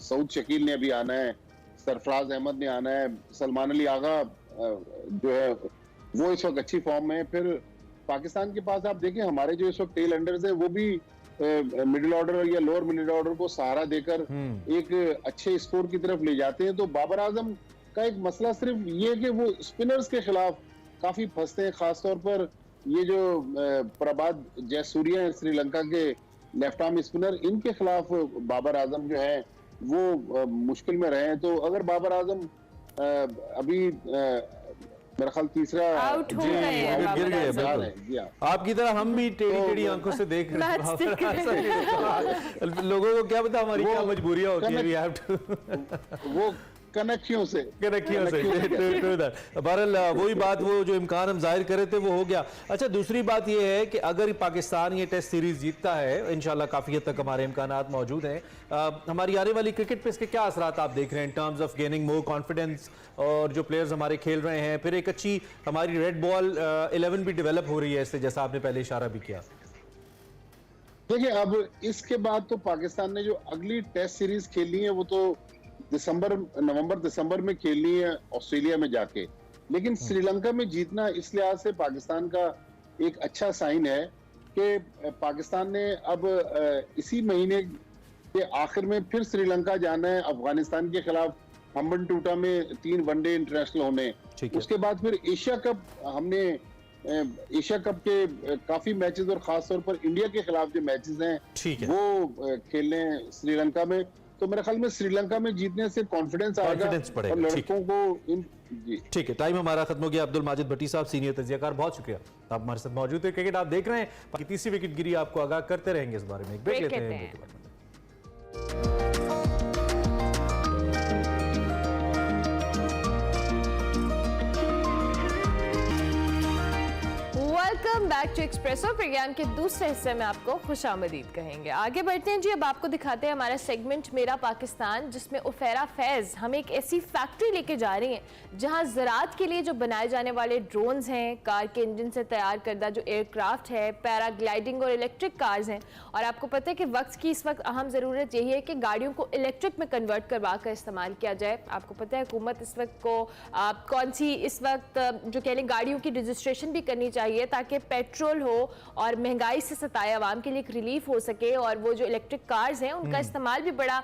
सऊद शकील ने अभी आना है, सरफराज अहमद ने आना है, सलमान अली आगा जो है वो इस वक्त अच्छी फॉर्म में है। फिर पाकिस्तान के पास आप देखें हमारे जो इस वक्त टेल एंडर्स हैं वो भी मिडिल ऑर्डर या लोअर मिडिल ऑर्डर को सहारा देकर एक अच्छे स्कोर की तरफ ले जाते हैं। तो बाबर आजम का एक मसला सिर्फ ये है कि वो स्पिनर्स के खिलाफ काफी फंसते हैं, खासतौर पर ये जो प्रभात जयसूर्या है श्रीलंका के लेफ्ट आर्म स्पिनर, इनके खिलाफ बाबर आजम जो है वो मुश्किल में रहे हैं। तो अगर बाबर आजम अभी मेरा ख्याल तीसरा आउट हो गए हैं गिर बाबर गए, आजम। बिल्कुल। आपकी तरह हम भी टेढ़ी टेढ़ी आंखों से देख रहे हैं, लोगों को क्या पता हमारी क्या मजबूरियां होती है। वो कनेक्शियों से बहरहाल वही बात, वो जो इम्कान हम जाहिर करे थे वो हो गया। अच्छा, दूसरी बात ये है कि अगर पाकिस्तान ये टेस्ट सीरीज जीतता है, इंशाल्लाह काफी हद तक हमारे इम्कानात मौजूद हैं, हमारी आने वाली क्रिकेट पे इसके क्या असरात आप देख रहे हैं in terms of gaining more confidence, और जो प्लेयर्स हमारे खेल रहे हैं, फिर एक अच्छी हमारी रेड बॉल 11 भी डेवलप हो रही है इससे, जैसा आपने पहले इशारा भी किया। देखिए अब इसके बाद तो पाकिस्तान ने जो अगली टेस्ट सीरीज खेलनी है वो तो नवंबर दिसंबर में खेलनी है ऑस्ट्रेलिया में जाके, लेकिन श्रीलंका में जीतना इस लिहाज से पाकिस्तान का एक अच्छा साइन है कि पाकिस्तान ने अब इसी महीने के आखिर में फिर श्रीलंका जाना है अफगानिस्तान के खिलाफ हम्बनटोटा में 3 वनडे इंटरनेशनल होने। उसके बाद फिर एशिया कप, हमने एशिया कप के काफी मैचेस और खासतौर पर इंडिया के खिलाफ जो मैचेस हैं वो खेलने हैं श्रीलंका में। तो मेरे ख्याल में श्रीलंका में जीतने से कॉन्फिडेंस आएगा और लड़कों को ठीक है। टाइम हमारा खत्म हो गया। अब्दुल माजिद भट्टी साहब, सीनियर तजियाकार, बहुत शुक्रिया, आप हमारे साथ मौजूद थे। क्रिकेट आप देख रहे हैं, तीसरी विकेट गिरी आपको आगाह करते रहेंगे इस बारे में। ब्रेक लेते हैं। Welcome welcome back to Expresso. Programme के दूसरे हिस्से में आपको खुशामदीद कहेंगे। आगे बढ़ते हैं जी। अब आपको दिखाते हैं हमारा सेगमेंट मेरा पाकिस्तान, जिसमें उफेरा फैज़ हमें एक ऐसी फैक्ट्री लेके जा रही हैं जहां ज़राअत के लिए जो बनाए जाने वाले ड्रोन्स हैं, कार के इंजन से तैयार करदा जो एयरक्राफ्ट है, पैराग्लाइडिंग और इलेक्ट्रिक कार्स हैं। और आपको पता है कि वक्त की इस वक्त अहम ज़रूरत यही है कि गाड़ियों को इलेक्ट्रिक में कन्वर्ट करवा कर इस्तेमाल किया जाए। आपको पता है हुकूमत इस वक्त को कौन सी इस वक्त जो कह लें गाड़ियों की रजिस्ट्रेशन भी करनी चाहिए ताकि पेट्रोल हो और महंगाई से सताए आवाम के लिए एक रिलीफ हो सके। और वो जो इलेक्ट्रिक कार्स हैं उनका इस्तेमाल भी बड़ा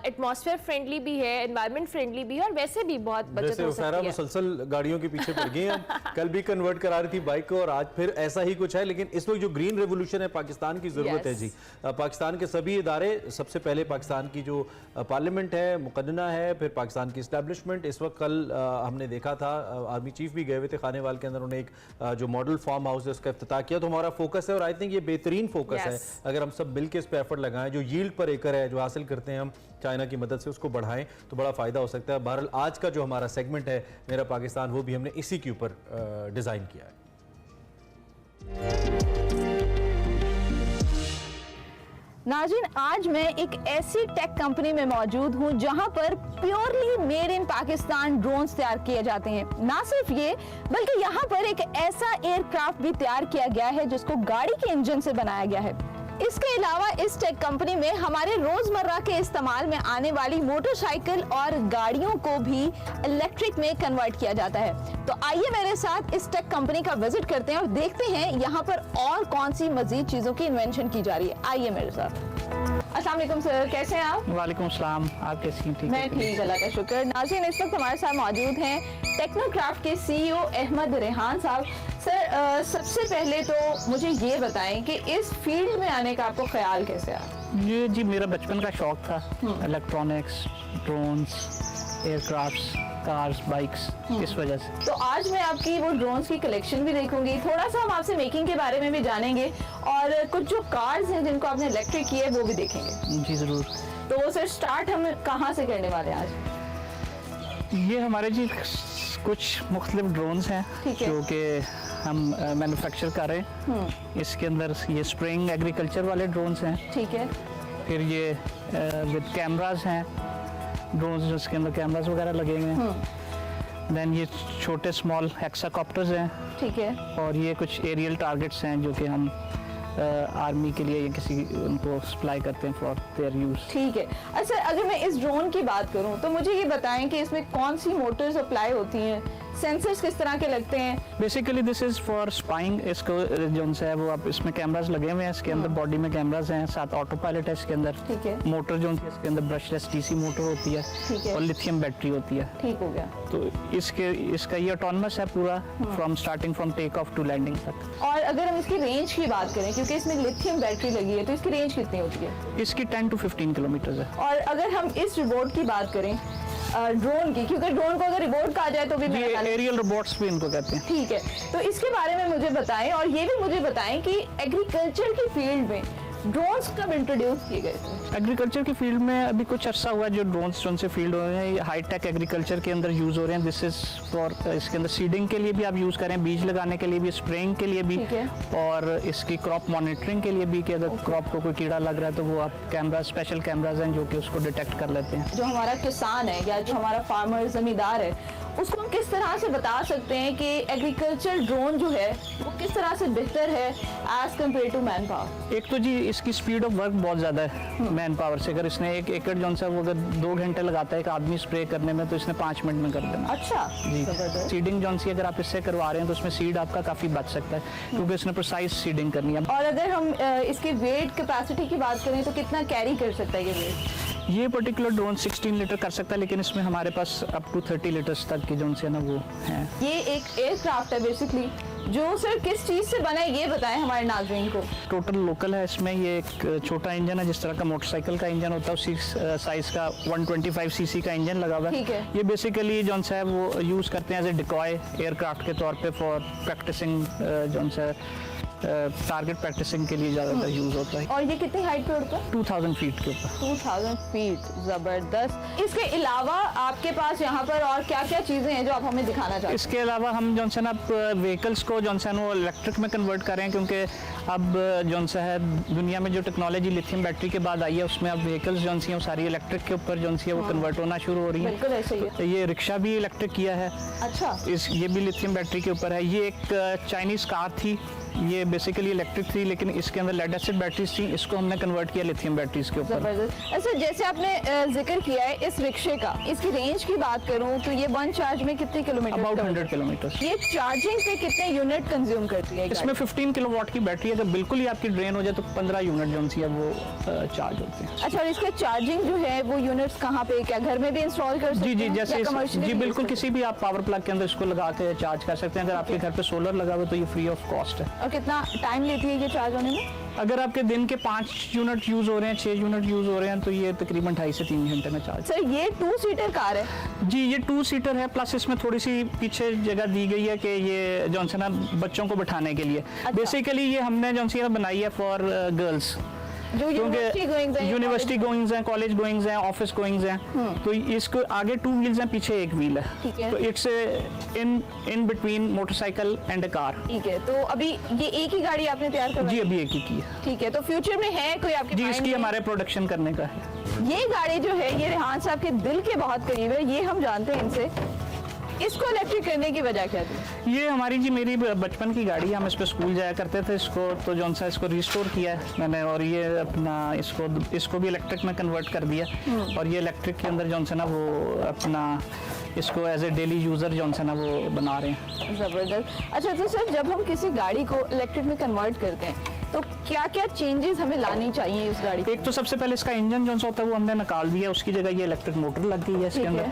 एटमॉस्फेयर फ्रेंडली भी है, एनवायरनमेंट फ्रेंडली भी है और वैसे भी बहुत बचत हो सकती है। मुसलसल गाड़ियों के पीछे पड़ गई हैं। कल भी कन्वर्ट करा रही थी बाइक को और आज फिर ऐसा ही कुछ है। लेकिन इस वक्त जो ग्रीन रेवोल्यूशन है पाकिस्तान की ज़रूरत है जी। पाकिस्तान के सभी इदारे, सबसे पहले पाकिस्तान की जो पार्लियामेंट है, मुकदना है, फिर पाकिस्तान की इस्टेब्लिशमेंट। इस वक्त कल हमने देखा था आर्मी चीफ भी गए हुए थे खानेवाल के अंदर, उन्होंने एक जो मॉडल फार्म हाउस है उसका इफ्तिताह किया। तो हमारा फोकस है और आई थिंक ये बेहतरीन फोकस है। अगर हम सब मिलकर इस पर एफर्ट लगाएं, जो यील्ड पर एकड़ है जो हासिल करते हैं हम चाइना की मदद से, उसको बढ़ाएं तो बड़ा फ़ायदा हो सकता है। बहरहाल आज का जो हमारा सेगमेंट है मेरा पाकिस्तान, वो भी हमने इसी के ऊपर डिज़ाइन किया है। नाज़रीन, आज मैं एक ऐसी टेक कंपनी में मौजूद हूं जहां पर purely made in Pakistan drones तैयार किए जाते हैं। ना सिर्फ ये, बल्कि यहां पर एक ऐसा एयरक्राफ्ट भी तैयार किया गया है जिसको गाड़ी के इंजन से बनाया गया है। इसके अलावा इस टेक कंपनी में हमारे रोजमर्रा के इस्तेमाल में आने वाली मोटरसाइकिल और गाड़ियों को भी इलेक्ट्रिक में कन्वर्ट किया जाता है। तो आइए मेरे साथ इस टेक कंपनी का विजिट करते हैं और देखते हैं यहाँ पर और कौन सी मजीद चीजों की इन्वेंशन की जा रही है। आइए मेरे साथ। अस्सलाम वालेकुम सर, कैसे हैं आप? वालेकुम सलाम, आप कैसी हैं? ठीक मैं ठीक, अल्लाह का शुक्र। नाज़रीन, इस वक्त हमारे साथ मौजूद हैं टेक्नोक्राफ्ट के CEO अहमद रेहान साहब। सर, सबसे पहले तो मुझे ये बताएं कि इस फील्ड में आने का आपको ख्याल कैसे आया? ये जी मेरा बचपन का शौक था, electronics, drones, aircrafts, cars, bikes, इस वजह से। तो आज मैं आपकी वो ड्रोन्स की कलेक्शन भी देखूंगी, थोड़ा सा हम आपसे मेकिंग के बारे में भी जानेंगे और कुछ जो कार्स हैं जिनको आपने इलेक्ट्रिक किए है वो भी देखेंगे। जी ज़रूर। तो सर, स्टार्ट हम कहाँ से करने वाले हैं आज? ये हमारे जी कुछ मुख्तलिफ ड्रोन्स हैं ठीक है। जो कि हम मैन्युफैक्चर कर रहे हैं। इसके अंदर ये स्प्रिंग एग्रीकल्चर वाले ड्रोन्स हैं, ठीक है। फिर ये विद कैमराज हैं ड्रोन्स, जिसके अंदर कैमराज वगैरह लगे हुए हैं। देन ये छोटे स्मॉल हेक्साकॉप्टर्स हैं, ठीक है। और ये कुछ एरियल टारगेट्स हैं जो कि हम आर्मी के लिए या किसी उनको सप्लाई करते हैं फॉर देयर यूज। ठीक है। अच्छा, अगर मैं इस ड्रोन की बात करूं तो मुझे ये बताएं कि इसमें कौन सी मोटर्स अप्लाई होती हैं, सेंसर्स किस तरह के लगते हैं? Basically this is for spying. इसको जो है वो आप इसमें कैमरास लगे हुए हैं, इसके अंदर बॉडी में कैमरास हैं, साथ ऑटो पायलट है इसके अंदर। ठीक है। मोटर जो है इसके अंदर ब्रशलेस डीसी मोटर होती है, ठीक है। और लिथियम बैटरी होती है। ठीक हो गया। तो इसका ये ऑटोनमस है पूरा, from starting from take off to landing तक। और अगर हम इसकी रेंज की बात करें, क्योंकि इसमें लिथियम बैटरी लगी है, तो इसकी रेंज कितनी होती है? इसकी 10 to 15 किलोमीटर है। और अगर हम इस रिवॉर्ड की बात करें ड्रोन की, क्योंकि ड्रोन को अगर रिवॉर्ड कहा जाए तो भी ये एरियल रोबोट्स भी इनको कहते हैं। ठीक है। तो इसके बारे में मुझे बताएं और ये भी मुझे बताएं कि एग्रीकल्चर की फील्ड में ड्रोन्स कब इंट्रोड्यूस किए गए थे? एग्रीकल्चर की फील्ड में अभी कुछ अर्सा हुआ जो ड्रोन्स जो से फील्ड हो रहे हैं, ये हाई टेक एग्रीकल्चर के अंदर यूज़ हो रहे हैं। दिस इज़ फॉर, इसके अंदर सीडिंग के लिए भी आप यूज़ करें, बीज लगाने के लिए भी, स्प्रेइंग के लिए भी, ठीक है। और इसकी क्रॉप मॉनिटरिंग के लिए भी कि अगर क्रॉप को कोई कीड़ा लग रहा है तो वो आप कैमरा, स्पेशल कैमराज हैं जो कि उसको डिटेक्ट कर लेते हैं। जो हमारा किसान है या जो हमारा फार्मर ज़मींदार है, उसको हम किस तरह से बता सकते हैं कि एग्रीकल्चर ड्रोन जो है वो किस तरह से बेहतर है as compare to manpower? एक तो जी इसकी स्पीड ऑफ वर्क बहुत ज़्यादा है मैन पावर से। अगर इसने 1 एकड़ जो सा वो अगर 2 घंटे लगाता है एक आदमी स्प्रे करने में, तो इसने 5 मिनट में कर देना। अच्छा जी। जबरदस्त। सीडिंग जो सी अगर आप इससे करवा रहे हैं तो उसमें सीड आपका काफ़ी बच सकता है, क्योंकि इसने प्रिसाइज सीडिंग करनी है। और अगर हम इसके वेट कैपेसिटी की बात करें तो कितना कैरी कर सकता है ये वेट? ये पर्टिकुलर ड्रोन 16 लीटर कर सकता है, लेकिन इसमें हमारे पास अप टू 30 लीटर्स तक की जो है ना वो है। ये एक एयरक्राफ्ट है बेसिकली, जो सर किस चीज़ से बना है ये बताएं हमारे नाज़रीन को। टोटल लोकल है। इसमें ये एक छोटा इंजन है, जिस तरह का मोटरसाइकिल का इंजन होता है उसी साइज़ का 125 सीसी का इंजन लगा हुआ है। ठीक है। ये बेसिकली जो है वो यूज़ करते हैं एज ए डिकॉय एयरक्राफ्ट के तौर पे फॉर प्रैक्टिसिंग जो है टारगेट प्रैक्टिसिंग के लिए ज़्यादातर यूज़ होता है। और ये कितनी हाइट पे उड़ता है? 2000 फीट के ऊपर। 2000 फीट, ज़बरदस्त। इसके अलावा आपके पास यहाँ पर और क्या क्या चीज़ें हैं जो आप हमें दिखाना चाहते हैं? इसके अलावा हम जौन सा ना व्हीकल्स को जौन सा वो इलेक्ट्रिक में कन्वर्ट कर रहे हैं, क्योंकि अब जौन सा है दुनिया में जो टेक्नोलॉजी लिथियम बैटरी के बाद आई है उसमें अब व्हीकल्स जौन सी हैं वो सारी इलेक्ट्रिक के ऊपर जौन सी है वो कन्वर्ट होना शुरू हो रही है। बिल्कुल ऐसे ही है। तो ये रिक्शा भी इलेक्ट्रिक किया है। अच्छा। ये भी लिथियम बैटरी के ऊपर है। ये एक चाइनीज़ कार थी, ये बेसिकली इलेक्ट्रिक थी लेकिन इसके अंदर लेड एसिड बैटरीज थी, इसको हमने कन्वर्ट किया लिथियम बैटरीज के ऊपर। जबरदस्त। अच्छा, जैसे आपने जिक्र किया है इस रिक्शे का, इसकी रेंज की बात करूं तो ये वन चार्ज में कितने किलोमीटर? About 100 kilometre. ये चार्जिंग पे कितने यूनिट कंज्यूम करती है? इसमें 15 किलोवाट की बैटरी है, अगर बिल्कुल ही आपकी ड्रेन हो जाए तो 15 यूनिट जो सी है वो चार्ज होते हैं। अच्छा, और इसके चार्जिंग जो है वो यूनिट्स कहाँ पे, क्या घर में भी इंस्टॉल कर सकते जी हैं? जैसे जी बिल्कुल, किसी भी आप पावर प्लग के अंदर इसको लगा के चार्ज कर सकते हैं। अगर आपके घर पे सोलर लगा हुआ तो ये फ्री ऑफ कॉस्ट है। और कितना टाइम लेती है ये चार्ज होने में? अगर आपके दिन के 5 यूनिट यूज़ हो रहे हैं, 6 यूनिट यूज़ हो रहे हैं तो ये तकरीबन 2.5 से 3 घंटे में चार्ज। सर ये 2 सीटर कार है? जी ये 2 सीटर है, प्लस इसमें थोड़ी सी पीछे जगह दी गई है कि ये जौन सा ना बच्चों को बिठाने के लिए। बेसिकली ये हमने जौन सी बनाई है फॉर गर्ल्स, जो यूनिवर्सिटी गोइंग्स हैं, कॉलेज गोइंग्स हैं, ऑफिस गोइंग्स हैं। तो इसको आगे 2 व्हील्स हैं, पीछे 1 व्हील है। तो it's in between motorcycle and a car. ठीक है, तो अभी ये एक ही गाड़ी आपने तैयार करवाई? जी अभी एक ही की है। ठीक है, तो फ्यूचर में है कोई आपके? जी इसकी हमारे प्रोडक्शन करने का है। ये गाड़ी जो है ये रेहान साहब के दिल के बहुत करीब है, ये हम जानते हैं इनसे। इसको इलेक्ट्रिक करने की वजह क्या थी? ये हमारी जी मेरी बचपन की गाड़ी है, हम इस पे स्कूल जाया करते थे। इसको तो जौन सा इसको रिस्टोर किया है मैंने, और ये अपना इसको भी इलेक्ट्रिक में कन्वर्ट कर दिया। और ये इलेक्ट्रिक के अंदर जौन सा ना वो अपना इसको एज ए डेली यूज़र जौन सा ना वो बना रहे हैं। ज़बरदस्त। अच्छा तो सर, जब हम किसी गाड़ी को इलेक्ट्रिक में कन्वर्ट करते हैं तो क्या क्या चेंजेस हमें लानी चाहिए इस गाड़ी? एक तो सबसे पहले इसका इंजन जो होता है वो हमने निकाल दिया, उसकी जगह ये इलेक्ट्रिक मोटर लग गई है इसके अंदर,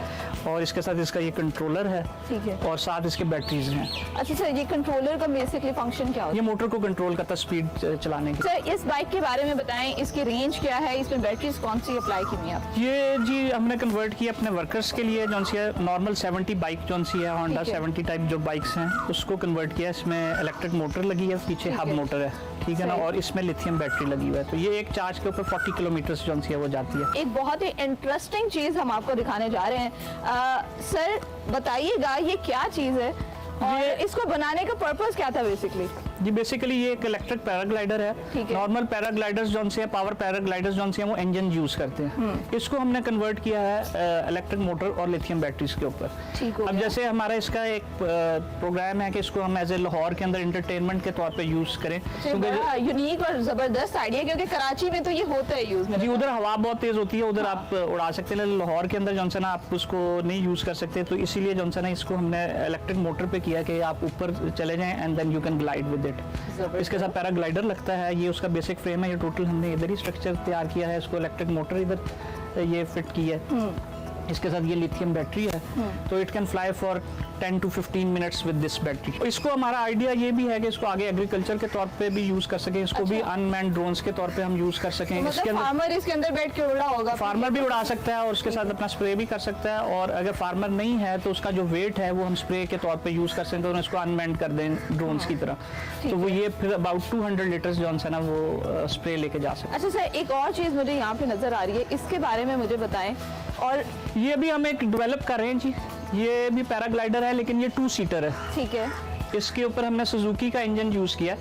और इसके साथ इसका ये कंट्रोलर है। ठीक है। और साथ इसके बैटरीज हैं। अच्छा सर, ये कंट्रोलर का बेसिकली फंक्शन क्या होता है? ये मोटर को कंट्रोल करता है स्पीड चलाने की। सर इस बाइक के बारे में बताएं, इसकी रेंज क्या है, इसमें बैटरीज कौन सी अप्लाई की हुई है? ये जी हमने कन्वर्ट किया अपने वर्कर्स के लिए, जौन सी है नॉर्मल 70 बाइक जौन सी है होंडा 70 टाइप जो बाइक्स हैं उसको कन्वर्ट किया। इसमें इलेक्ट्रिक मोटर लगी है, पीछे हब मोटर है, ठीक है ना, और इसमें लिथियम बैटरी लगी हुई है। तो ये एक चार्ज के ऊपर 40 किलोमीटर जौन सी है वो जाती है। एक बहुत ही इंटरेस्टिंग चीज हम आपको दिखाने जा रहे हैं। सर बताइएगा ये क्या चीज है और इसको बनाने का पर्पस क्या था बेसिकली? जी बेसिकली ये एक इलेक्ट्रिक पैराग्लाइडर है। नॉर्मल पैराग्लाइडर्स जौन से है, पावर पैराग्लाइडर्स जौन से हैं वो इंजन यूज करते हैं। इसको हमने कन्वर्ट किया है इलेक्ट्रिक मोटर और लिथियम बैटरीज के ऊपर। अब जैसे हमारा इसका एक प्रोग्राम है कि इसको हम एज ए लाहौर के अंदर एंटरटेनमेंट के तौर पे यूज करें। यूनिक और जबरदस्त आइडिया, क्योंकि कराची में तो ये होता है यूज में। जी उधर हवा बहुत तेज होती है, उधर आप उड़ा सकते हैं, लाहौर के अंदर जौन सा ना आप उसको नहीं यूज कर सकते। तो इसीलिए जौन सा ना इसको हमने इलेक्ट्रिक मोटर पे किया कि आप ऊपर चले जाएं and then you can glide with it. इसके साथ पैराग्लाइडर लगता है, ये उसका बेसिक फ्रेम है। ये टोटल हमने इधर ही स्ट्रक्चर तैयार किया है, इसको इलेक्ट्रिक मोटर इधर ये फिट की है। इसके साथ ये लिथियम बैटरी है, तो it can fly for 10 to 15 minutes with this battery. इसको हमारा आइडिया ये भी है कि इसको आगे एग्रीकल्चर के तौर पे भी यूज कर सकें, इसको भी अनमैन्ड ड्रोन्स के तौर पे हम यूज कर सकें। इसके अंदर फार्मर इसके अंदर बैठ के उड़ा होगा, फार्मर भी उड़ा सकता है और उसके साथ अपना स्प्रे भी कर सकता है। और अगर फार्मर नहीं है तो उसका जो वेट है वो हम स्प्रे के तौर पे यूज कर सकते हैं और उसको अनमैन्ड कर दें ड्रोन्स की तरह। तो वो ये फिर अबाउट 200 लीटर्स जो है ना वो स्प्रे लेके जा सकते हैं। अच्छा सर, एक और चीज मुझे यहाँ पे नजर आ रही है, इसके बारे में मुझे बताएं। और ये भी हम एक डेवलप कर रहे हैं जी, ये भी पैराग्लाइडर है लेकिन ये 2 सीटर है। ठीक है। इसके ऊपर हमने सुजुकी का इंजन यूज किया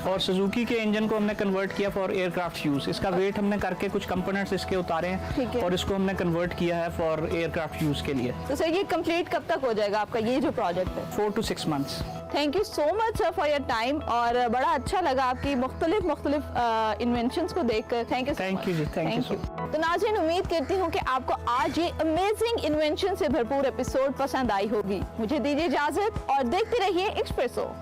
और सुजुकी के इंजन को हमने कन्वर्ट किया फॉर एयरक्राफ्ट यूज। इसका वेट हमने करके कुछ कंपोनेंट्स इसके उतारे हैं और इसको हमने कन्वर्ट किया है फॉर एयरक्राफ्ट यूज के लिए। तो सर ये कंप्लीट कब तक हो जाएगा आपका ये जो प्रोजेक्ट है? 4 to 6 months. Thank you so much sir for your time, और बड़ा अच्छा लगा आपकी मुख्तलिफ इन्वेंशंस को देखकर। थैंक यू जी, थैंक यू। तो नाज़रीन, उम्मीद करती हूँ कि आपको आज ये अमेजिंग इन्वेंशन से भरपूर एपिसोड पसंद आई होगी। मुझे दीजिए इजाजत और देखते रहिए Expresso.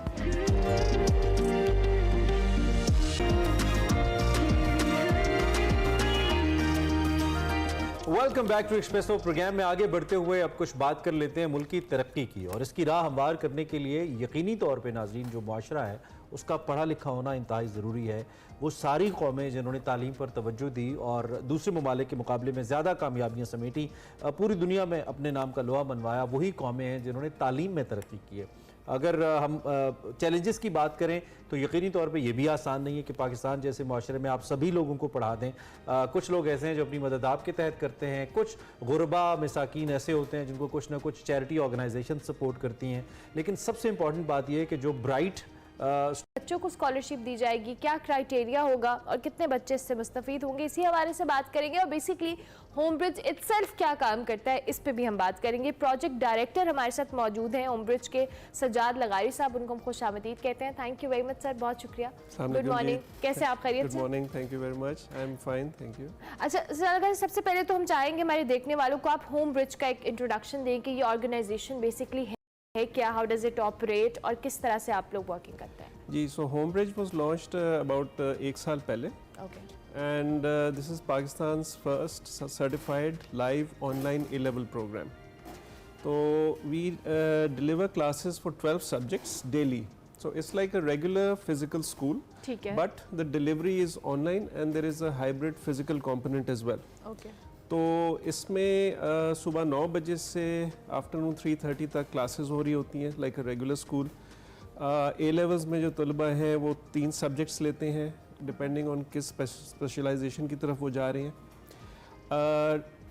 Welcome back to Expresso. Programme में आगे बढ़ते हुए अब कुछ बात कर लेते हैं मुल्क की तरक्की की, और इसकी राह हमवार करने के लिए यकीनी तौर पे नाज़रीन जो मुआशरा है उसका पढ़ा लिखा होना इंतहाई ज़रूरी है। वो सारी कौमें जिन्होंने तालीम पर तवज्जो दी और दूसरे ममालिक के मुकाबले में ज़्यादा कामयाबियाँ समेटी, पूरी दुनिया में अपने नाम का लोहा मनवाया, वही कौमें हैं जिन्होंने तालीम में तरक्की की है। अगर हम चैलेंजेस की बात करें तो यकीनी तौर पे ये भी आसान नहीं है कि पाकिस्तान जैसे माशरे में आप सभी लोगों को पढ़ा दें। कुछ लोग ऐसे हैं जो अपनी मदद आपके तहत करते हैं, कुछ गुरबा मसाकीन ऐसे होते हैं जिनको कुछ ना कुछ चैरिटी ऑर्गेनाइजेशन सपोर्ट करती हैं। लेकिन सबसे इंपॉर्टेंट बात यह है कि जो ब्राइट बच्चों को स्कॉलरशिप दी जाएगी, क्या क्राइटेरिया होगा और कितने बच्चे इससे मुस्तफीद होंगे, इसी हवाले से बात करेंगे। और बेसिकली होम ब्रिज इटसेल्फ क्या काम करता है इस पे भी हम बात करेंगे। प्रोजेक्ट डायरेक्टर हमारे साथ मौजूद हैं होम ब्रिज के, सज्जाद लगारी साहब, उनको हम खुशामदीद कहते हैं। Thank you very much sir, बहुत शुक्रिया। गुड मॉर्निंग, कैसे आप? खैरियत से? Good morning, thank you very much, I am fine, thank you. अच्छा सर, सबसे पहले तो हम चाहेंगे हमारे देखने वालों को आप होम ब्रिज का एक इंट्रोडक्शन दें कि ये ऑर्गेनाइजेशन बेसिकली है क्या, हाउ डज इट ऑपरेट और किस तरह से आप लोग वर्किंग करते हैं? जी, so home bridge was launched about 1 साल पहले, okay, and this is Pakistan's first certified live online A-level programme. तो we deliver classes for 12 subjects daily, so it's like a regular physical school, ठीक है, but the delivery is online and there is a hybrid physical component as well. Okay, तो इसमें सुबह 9 बजे से afternoon 3:30 तक classes हो रही होती हैं like a regular school. A-levels में जो तलबा हैं वो 3 सब्जेक्ट्स लेते हैं डिपेंडिंग ऑन किस स्पेशलाइजेशन की तरफ वो जा रहे हैं।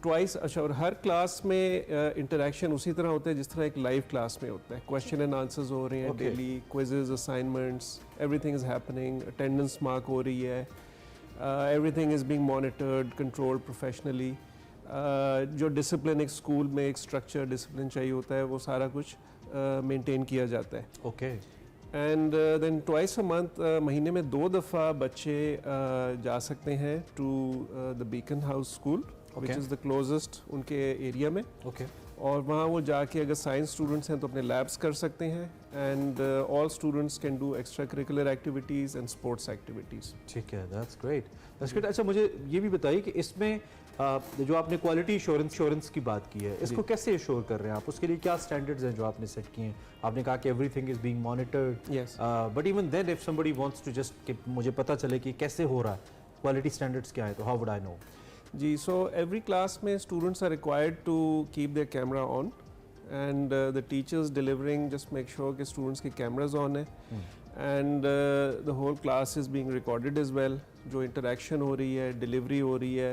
ट्वाइस, अच्छा, और हर क्लास में इंटरेक्शन उसी तरह होता है जिस तरह एक लाइव क्लास में होता है। क्वेश्चन एंड आंसर्स हो रहे हैं daily, quizzes, assignments, everything is happening, attendance mark हो रही है, everything is being monitored, controlled professionally. जो डिसिप्लिन एक स्कूल में एक स्ट्रक्चर डिसिप्लिन चाहिए होता है वो सारा कुछ मेंटेन किया जाता है। Okay, and then twice a month, महीने में 2 दफ़ा बच्चे जा सकते हैं to the Beaconhouse school, which is the closest उनके एरिया में। ओके, और वहाँ वो जाके अगर साइंस स्टूडेंट्स हैं तो अपने लैब्स कर सकते हैं, and all students can do extra curricular activities and sports activities. ठीक है, दैट्स ग्रेट, दैट्स ग्रेट। अच्छा, मुझे ये भी बताइए कि इसमें जो आपने क्वालिटी इंश्योरेंस की बात की है, इसको कैसे इंश्योर कर रहे हैं आप? उसके लिए क्या स्टैंडर्ड्स हैं जो आपने सेट किए हैं? आपने कहा कि everything is being monitored, Yes. But even then if somebody wants to just कि मुझे पता चले कि कैसे हो रहा है, क्वालिटी स्टैंडर्ड्स क्या है, तो हाउ वुड आई नो? जी, सो एवरी क्लास में students are required to keep their camera on, and the teachers delivering just make sure कि स्टूडेंट्स के कैमराज ऑन है, and the whole class is being recorded as well. जो interaction हो रही है, delivery हो रही है,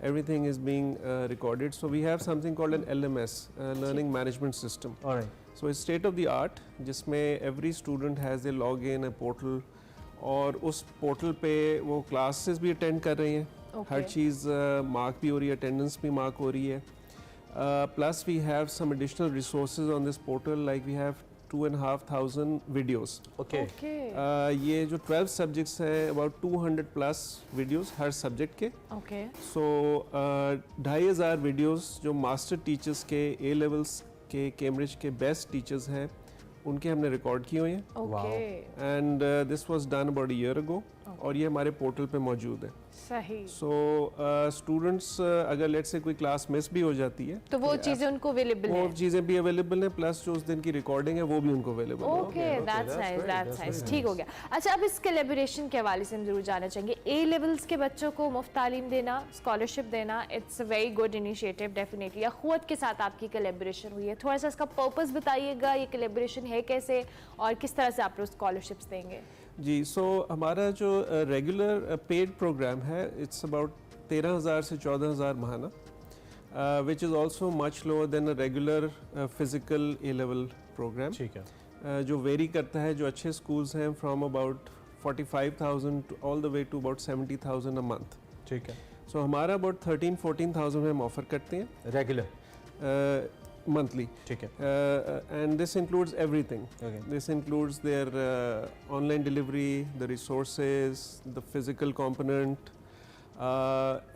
everything is being recorded. So we have something called an LMS, learning management system. Alright, so it's state of the art, जिसमें every student has a log in, A portal, और उस portal पे वो classes भी attend कर रहे हैं, हर चीज़ mark भी हो रही है, अटेंडेंस भी मार्क हो रही है। Plus we have some additional resources on this portal, like we have 2,500 videos. Okay, ये जो 12 सब्जेक्ट्स हैं, अबाउट 200 प्लस वीडियोस हर सब्जेक्ट के। ओके, सो 2,500 वीडियोस जो मास्टर टीचर्स के, A-levels के, कैम्ब्रिज के बेस्ट टीचर्स हैं, उनके हमने रिकॉर्ड किए हुए हैं, okay, and this was done about a year ago, और ये हमारे पोर्टल पे मौजूद है। सही। सो स्टूडेंट्स अगर लेट्स से कोई क्लास मिस भी हो जाती है तो वो चीजें उनको अवेलेबल वो हैं? चीज़ें भी अवेलेबल हैं, प्लस जो उस दिन की रिकॉर्डिंग है वो भी उनको अवेलेबल है। Okay, that's nice, that's nice, ठीक हो गया। अच्छा, अब इस कोलैबोरेशन के हवाले से हम जरूर जानना चाहेंगे। A-levels के बच्चों को मुफ्त तालीम देना, स्कॉलरशिप देना, it's a very good initiative definitely. Akhuwat के साथ आपकी कोलैबोरेशन हुई है, थोड़ा सा इसका पर्पस बताइएगा, ये कोलैबोरेशन है कैसे और किस तरह से आप लोग स्कॉलरशिप्स देंगे? जी, सो हमारा जो रेगुलर पेड प्रोग्राम है, इट्स अबाउट 13,000 से 14,000 महाना, which is also much lower than a regular physical A-level programme. ठीक है, जो वेरी करता है, जो अच्छे स्कूल्स हैं, from about 45,000 all the way to about 70,000 a month. ठीक है, सो हमारा अबाउट 13-14,000 में हम ऑफर करते हैं रेगुलर monthly, ठीक है, and this includes everything. Okay. This includes their online delivery, the resources, the physical component,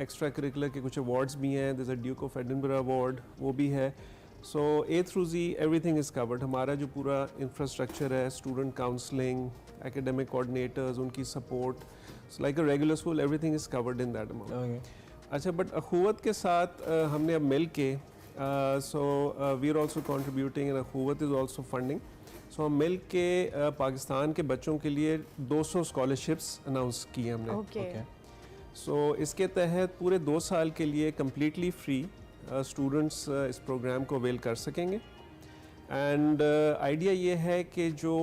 extracurricular के कुछ awards भी हैं, there's a Duke of Edinburgh award, वो भी है। So A through Z everything is covered. हमारा जो पूरा infrastructure है, student counseling, academic coordinators, उनकी support, so like a regular school, everything is covered in that amount. Okay. अच्छा, but Akhuwat के साथ हमने अब मिल के so we are also contributing and Akhuwat is also funding. So हम मिल के पाकिस्तान के बच्चों के लिए 200 स्कॉलरशिप्स अनाउंस किए हमने। ओके सो इसके तहत पूरे 2 साल के लिए कम्प्लीटली फ्री स्टूडेंट्स इस प्रोग्राम को अवेल कर सकेंगे। एंड आइडिया ये है कि जो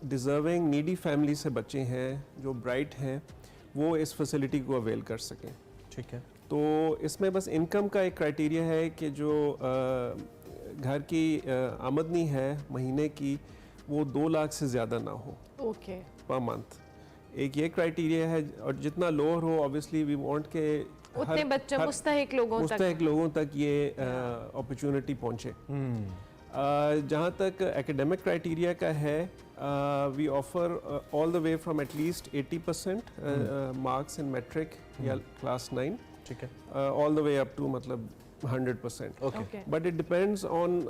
डिज़र्विंग नीडी फैमिली से बच्चे हैं, जो ब्राइट हैं, वो इस फैसिलिटी को अवेल कर सकें। ठीक है। तो इसमें बस इनकम का एक क्राइटेरिया है कि जो घर की आमदनी है महीने की, वो 2 लाख से ज़्यादा ना हो ओके पर मंथ। एक ये क्राइटेरिया है, और जितना लोअर हो ऑब्वियसली वी वांट के उतने बच्चे मुस्तहिक लोगों तक ये अपॉर्चुनिटी पहुंचे। जहाँ तक एकेडमिक क्राइटेरिया का है, we offer all the way from at least 80% marks in matric या क्लास 9, ठीक है, all the way up to मतलब 100%। Okay. But it depends on,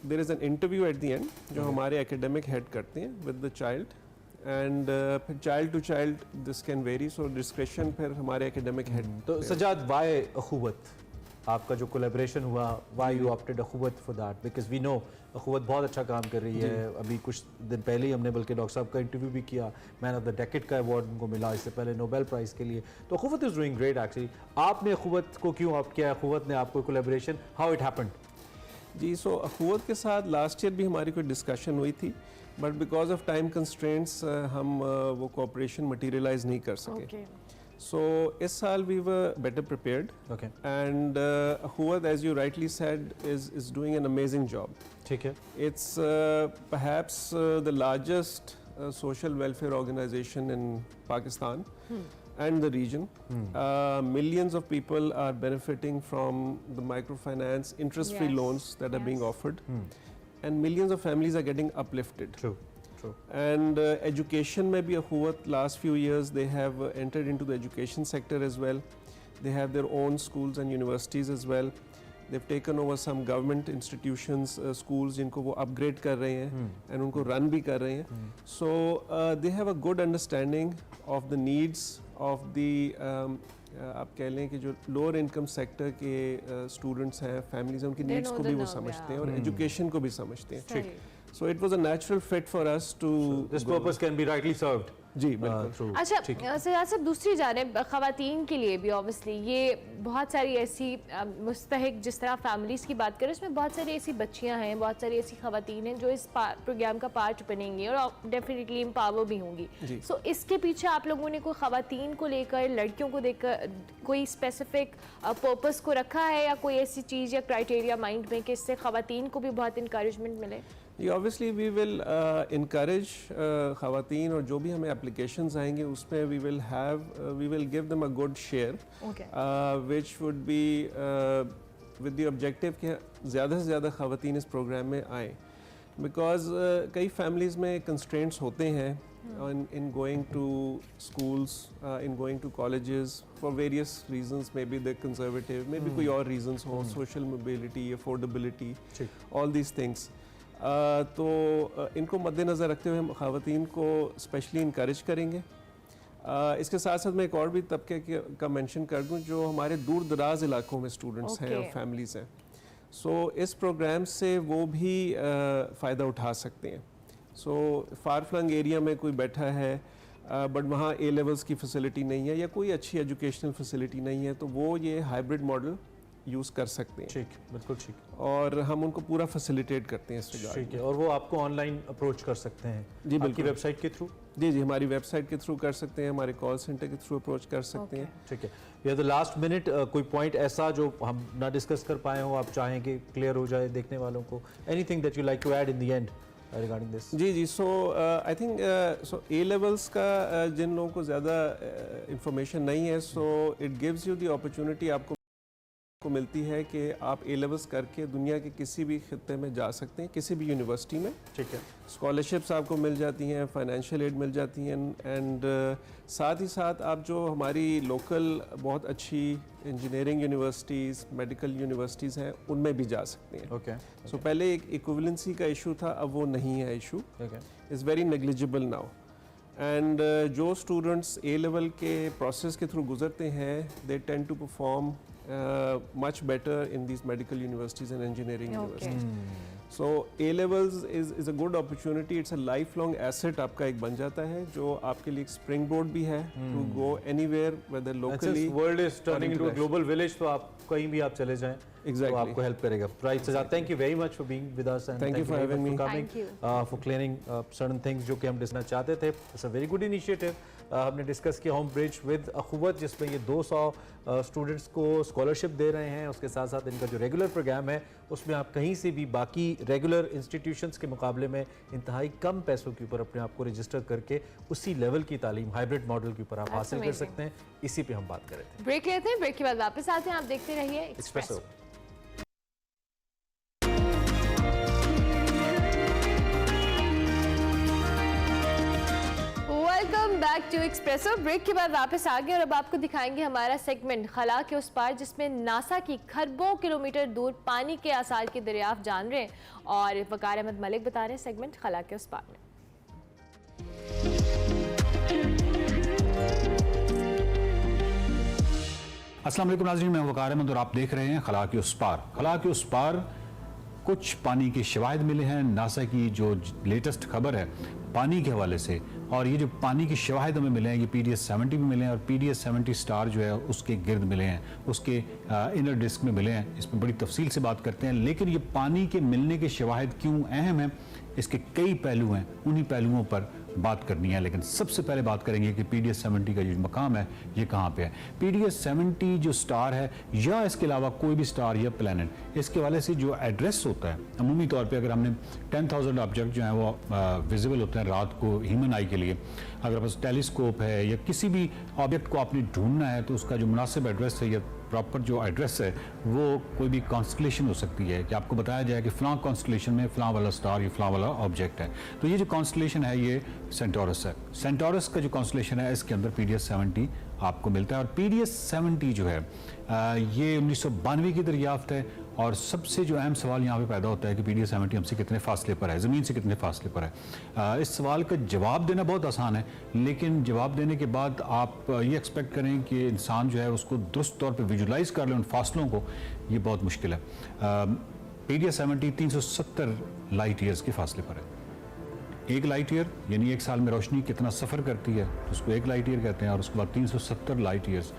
there is an interview at the end जो हमारे एकेडमिक हेड करते हैं विद द चाइल्ड, एंड फिर child to child this can vary, so description फिर हमारे academic head. तो Sajjad, Y अखुवत? आपका जो कोलैबोरेशन हुआ, why you opted Akhuwat for that? Because we know Akhuwat बहुत अच्छा काम कर रही है। अभी कुछ दिन पहले ही हमने बल्कि डॉक्टर साहब का इंटरव्यू भी किया, मैन ऑफ द डेकेड का अवार्ड उनको मिला, इससे पहले नोबेल प्राइज़ के लिए। तो अखुवत इज़ डूइंग ग्रेट एक्चुअली। आपने अखुवत को क्यों ऑप्ट किया? अखुवत ने आपको कोलैबोरेशन, हाउ इट हैपेंड? जी, सो अखुवत के साथ लास्ट ईयर भी हमारी कोई डिस्कशन हुई थी, but because of time constraints हम वो कोऑपरेशन मटीरियलाइज नहीं कर सके। सो इस साल we were better prepared, okay, and Akhuwat, as you rightly said, is doing an amazing job. ठीक है। It's perhaps the largest social welfare organization in Pakistan and the region. Millions of people are benefiting from the microfinance interest-free Yes. loans that are being offered, and millions of families are getting uplifted. True, true. And education में भी अखुवत last few years they have entered into the education sector as well. They have their own schools and universities as well. They've taken over some government institutions, schools जिनको वो upgrade कर रहे हैं and उनको run भी कर रहे हैं. So they have a good understanding of the needs of the आप कह लें कि जो लोअर इनकम सेक्टर के स्टूडेंट्स हैं, फैमिलीज हैं, उनकी नीड्स को भी वो समझते हैं और एजुकेशन को भी समझते हैं। सही। So it was a natural fit for us to This purpose can be rightly served. जी बिल्कुल। अच्छा सजाद साहब, दूसरी जानिब ख़वातीन के लिए भी ऑब्वियसली ये बहुत सारी ऐसी मुस्तहिक, जिस तरह फैमिलीज़ की बात करें, उसमें बहुत सारी ऐसी बच्चियां हैं, बहुत सारी ऐसी ख़वातीन हैं जो इस प्रोग्राम का पार्ट बनेंगी और डेफिनेटली एम्पावर भी होंगी। सो इसके पीछे आप लोगों ने कोई ख़वातीन को लेकर, लड़कियों को लेकर कोई स्पेसिफिक पर्पस को रखा है, या कोई ऐसी चीज़ या क्राइटेरिया माइंड में कि इससे ख़वातीन को भी बहुत इंकरेजमेंट मिले? ऑब्वियसली वी विल इनकरेज ख़वातीन, और जो भी हमें एप्लीकेशंस आएंगे उसमें we will give them a good share, which would be with the objective कि ज़्यादा से ज़्यादा ख़वातीन इस प्रोग्राम में आएँ, बिकॉज कई फैमिलीज़ में कंस्ट्रेंट्स होते हैं in going to schools, in going to colleges for various reasons, maybe they're conservative, maybe कोई और reasons हो, social mobility, affordability, all these things. तो इनको मद्देनज़र रखते हुए हम ख़वातीन को स्पेशली इनकरेज करेंगे। इसके साथ साथ मैं एक और भी तबके का मेंशन कर दूं जो हमारे दूर दराज इलाकों में स्टूडेंट्स हैं और फैमिलीज़ हैं। सो इस प्रोग्राम से वो भी फ़ायदा उठा सकते हैं। सो फार फ्लंग एरिया में कोई बैठा है बट वहाँ ए लेवल्स की फैसिलिटी नहीं है या कोई अच्छी एजुकेशनल फैसिलिटी नहीं है, तो वो ये हाइब्रिड मॉडल यूज़ कर सकते हैं। ठीक, बिल्कुल ठीक। और हम उनको पूरा फैसिलिटेट करते हैं इस रिगार्ड। ठीक है, और वो आपको ऑनलाइन अप्रोच कर सकते हैं? जी बिल्कुल, वेबसाइट के थ्रू? जी हमारी वेबसाइट के थ्रू कर सकते हैं, हमारे कॉल सेंटर के थ्रू अप्रोच कर सकते हैं। ठीक है। या द लास्ट मिनट कोई पॉइंट ऐसा जो हम ना डिस्कस कर पाए हो, आप चाहें कि क्लियर हो जाए देखने वालों को? Anything that you like to add in the end regarding this? जी so I think so A levels का जिन लोगों को ज़्यादा इंफॉर्मेशन नहीं है, so it gives you the opportunity आपको मिलती है कि आप ए लेवल्स करके दुनिया के किसी भी खित्ते में जा सकते हैं, किसी भी यूनिवर्सिटी में। ठीक है। स्कॉलरशिप्स आपको मिल जाती हैं, फाइनेंशियल एड मिल जाती हैं, एंड साथ ही साथ आप जो हमारी लोकल बहुत अच्छी इंजीनियरिंग यूनिवर्सिटीज़, मेडिकल यूनिवर्सिटीज़ हैं, उनमें भी जा सकते हैं। ओके। सो पहले एक इक्विवेलेंसी का इशू था, अब वो नहीं है issue, is very negligible now. And जो स्टूडेंट्स ए लेवल के प्रोसेस के थ्रू गुजरते हैं they tend to perform much better in these medical universities and engineering universities. So A levels is a good opportunity. It's a lifelong asset आपका एक बन जाता है जो आपके लिए एक springboard भी है to go anywhere whether locally. World is turning into a global village, तो आप कहीं भी आप चले जाएं Exactly. तो आपको हेल्प करेगा. Right, Sajjad, thank you very much for being with us and Thank you for very having much me. for coming, Thank you. for clearing certain things जो कि हम डिस्कस चाहते थे. It's a very good initiative. हमने discuss किया home bridge with अखुवत, जिसमें ये 200 students को स्कॉलरशिप दे रहे हैं. उसके साथ साथ इनका जो रेगुलर प्रोग्राम है उसमें आप कहीं से भी बाकी रेगुलर इंस्टीट्यूशंस के मुकाबले में इंतहाई कम पैसों के ऊपर अपने आप को रजिस्टर करके उसी लेवल की तालीम हाइब्रिड मॉडल के ऊपर आप हासिल कर amazing. सकते हैं. इसी पे हम बात कर रहे थे. ब्रेक लेते हैं, ब्रेक के बाद वापस आते हैं. आप देखते रहिए Expresso. Welcome back to Expresso. Break के बाद वापस आ गए और अब आपको दिखाएंगे हमारा सेगमेंट खला के उस पार, जिसमें नासा की खरबों किलोमीटर दूर पानी के आसार की दरियाफ्त जान रहे हैं और वकार अहमद मलिक बता रहे हैं सेगमेंट खला के उस पार में. अस्सलाम वालेकुम नाज़रीन, मैं वकार अहमद और आप देख रहे हैं खला के उस पार. खला के उस पार कुछ पानी के शवाहिद मिले हैं. नासा की जो लेटेस्ट खबर है पानी के हवाले से, और ये जो पानी के शवाहिद हमें मिले हैं ये PDS-70 में मिले हैं और PDS-70 स्टार जो है उसके गिर्द मिले हैं, उसके इनर डिस्क में मिले हैं. इसमें बड़ी तफसील से बात करते हैं. लेकिन ये पानी के मिलने के शवाहिद क्यों अहम हैं, इसके कई पहलू हैं, उन्हीं पहलुओं पर बात करनी है. लेकिन सबसे पहले बात करेंगे कि PDS-70 का जो मकाम है ये कहाँ पे है. PDS-70 जो स्टार है या इसके अलावा कोई भी स्टार या प्लैनेट, इसके हवाले से जो एड्रेस होता है अमूमी तौर पे, अगर हमने 10,000 ऑब्जेक्ट जो हैं वो विजिबल होते हैं रात को ह्यूमन आई के लिए, अगर बस टेलीस्कोप है या किसी भी ऑब्जेक्ट को आपने ढूंढना है तो उसका जो मुनासिब एड्रेस है या प्रॉपर जो एड्रेस है वो कोई भी कॉन्स्टलेशन हो सकती है कि आपको बताया जाए कि फ़लाँ कॉन्स्टलेशन में फ़लाँ वाला स्टार या फ़लाँ वाला ऑब्जेक्ट है. तो ये जो कॉन्स्टलेशन है ये सेंटोरस है. सेंटोरस का जो कॉन्स्टलेशन है इसके अंदर PDS-70 आपको मिलता है. और PDS-70 जो है ये 1992 की दरियाफ्त है. और सबसे जो अहम सवाल यहाँ पे पैदा होता है कि PDS-70 हमसे कितने फासले पर है, ज़मीन से कितने फासले पर है. इस सवाल का जवाब देना बहुत आसान है, लेकिन जवाब देने के बाद आप ये एक्सपेक्ट करें कि इंसान जो है उसको दुरुस्त तौर पे विजुलाइज कर ले उन फासलों को, ये बहुत मुश्किल है. PDS-70 370 लाइट ईयर्स के फासले पर है. एक लाइट ईयर यानी एक साल में रोशनी कितना सफ़र करती है उसको एक लाइट ईयर कहते हैं. और उसके बाद 370 लाइट ईयर्स.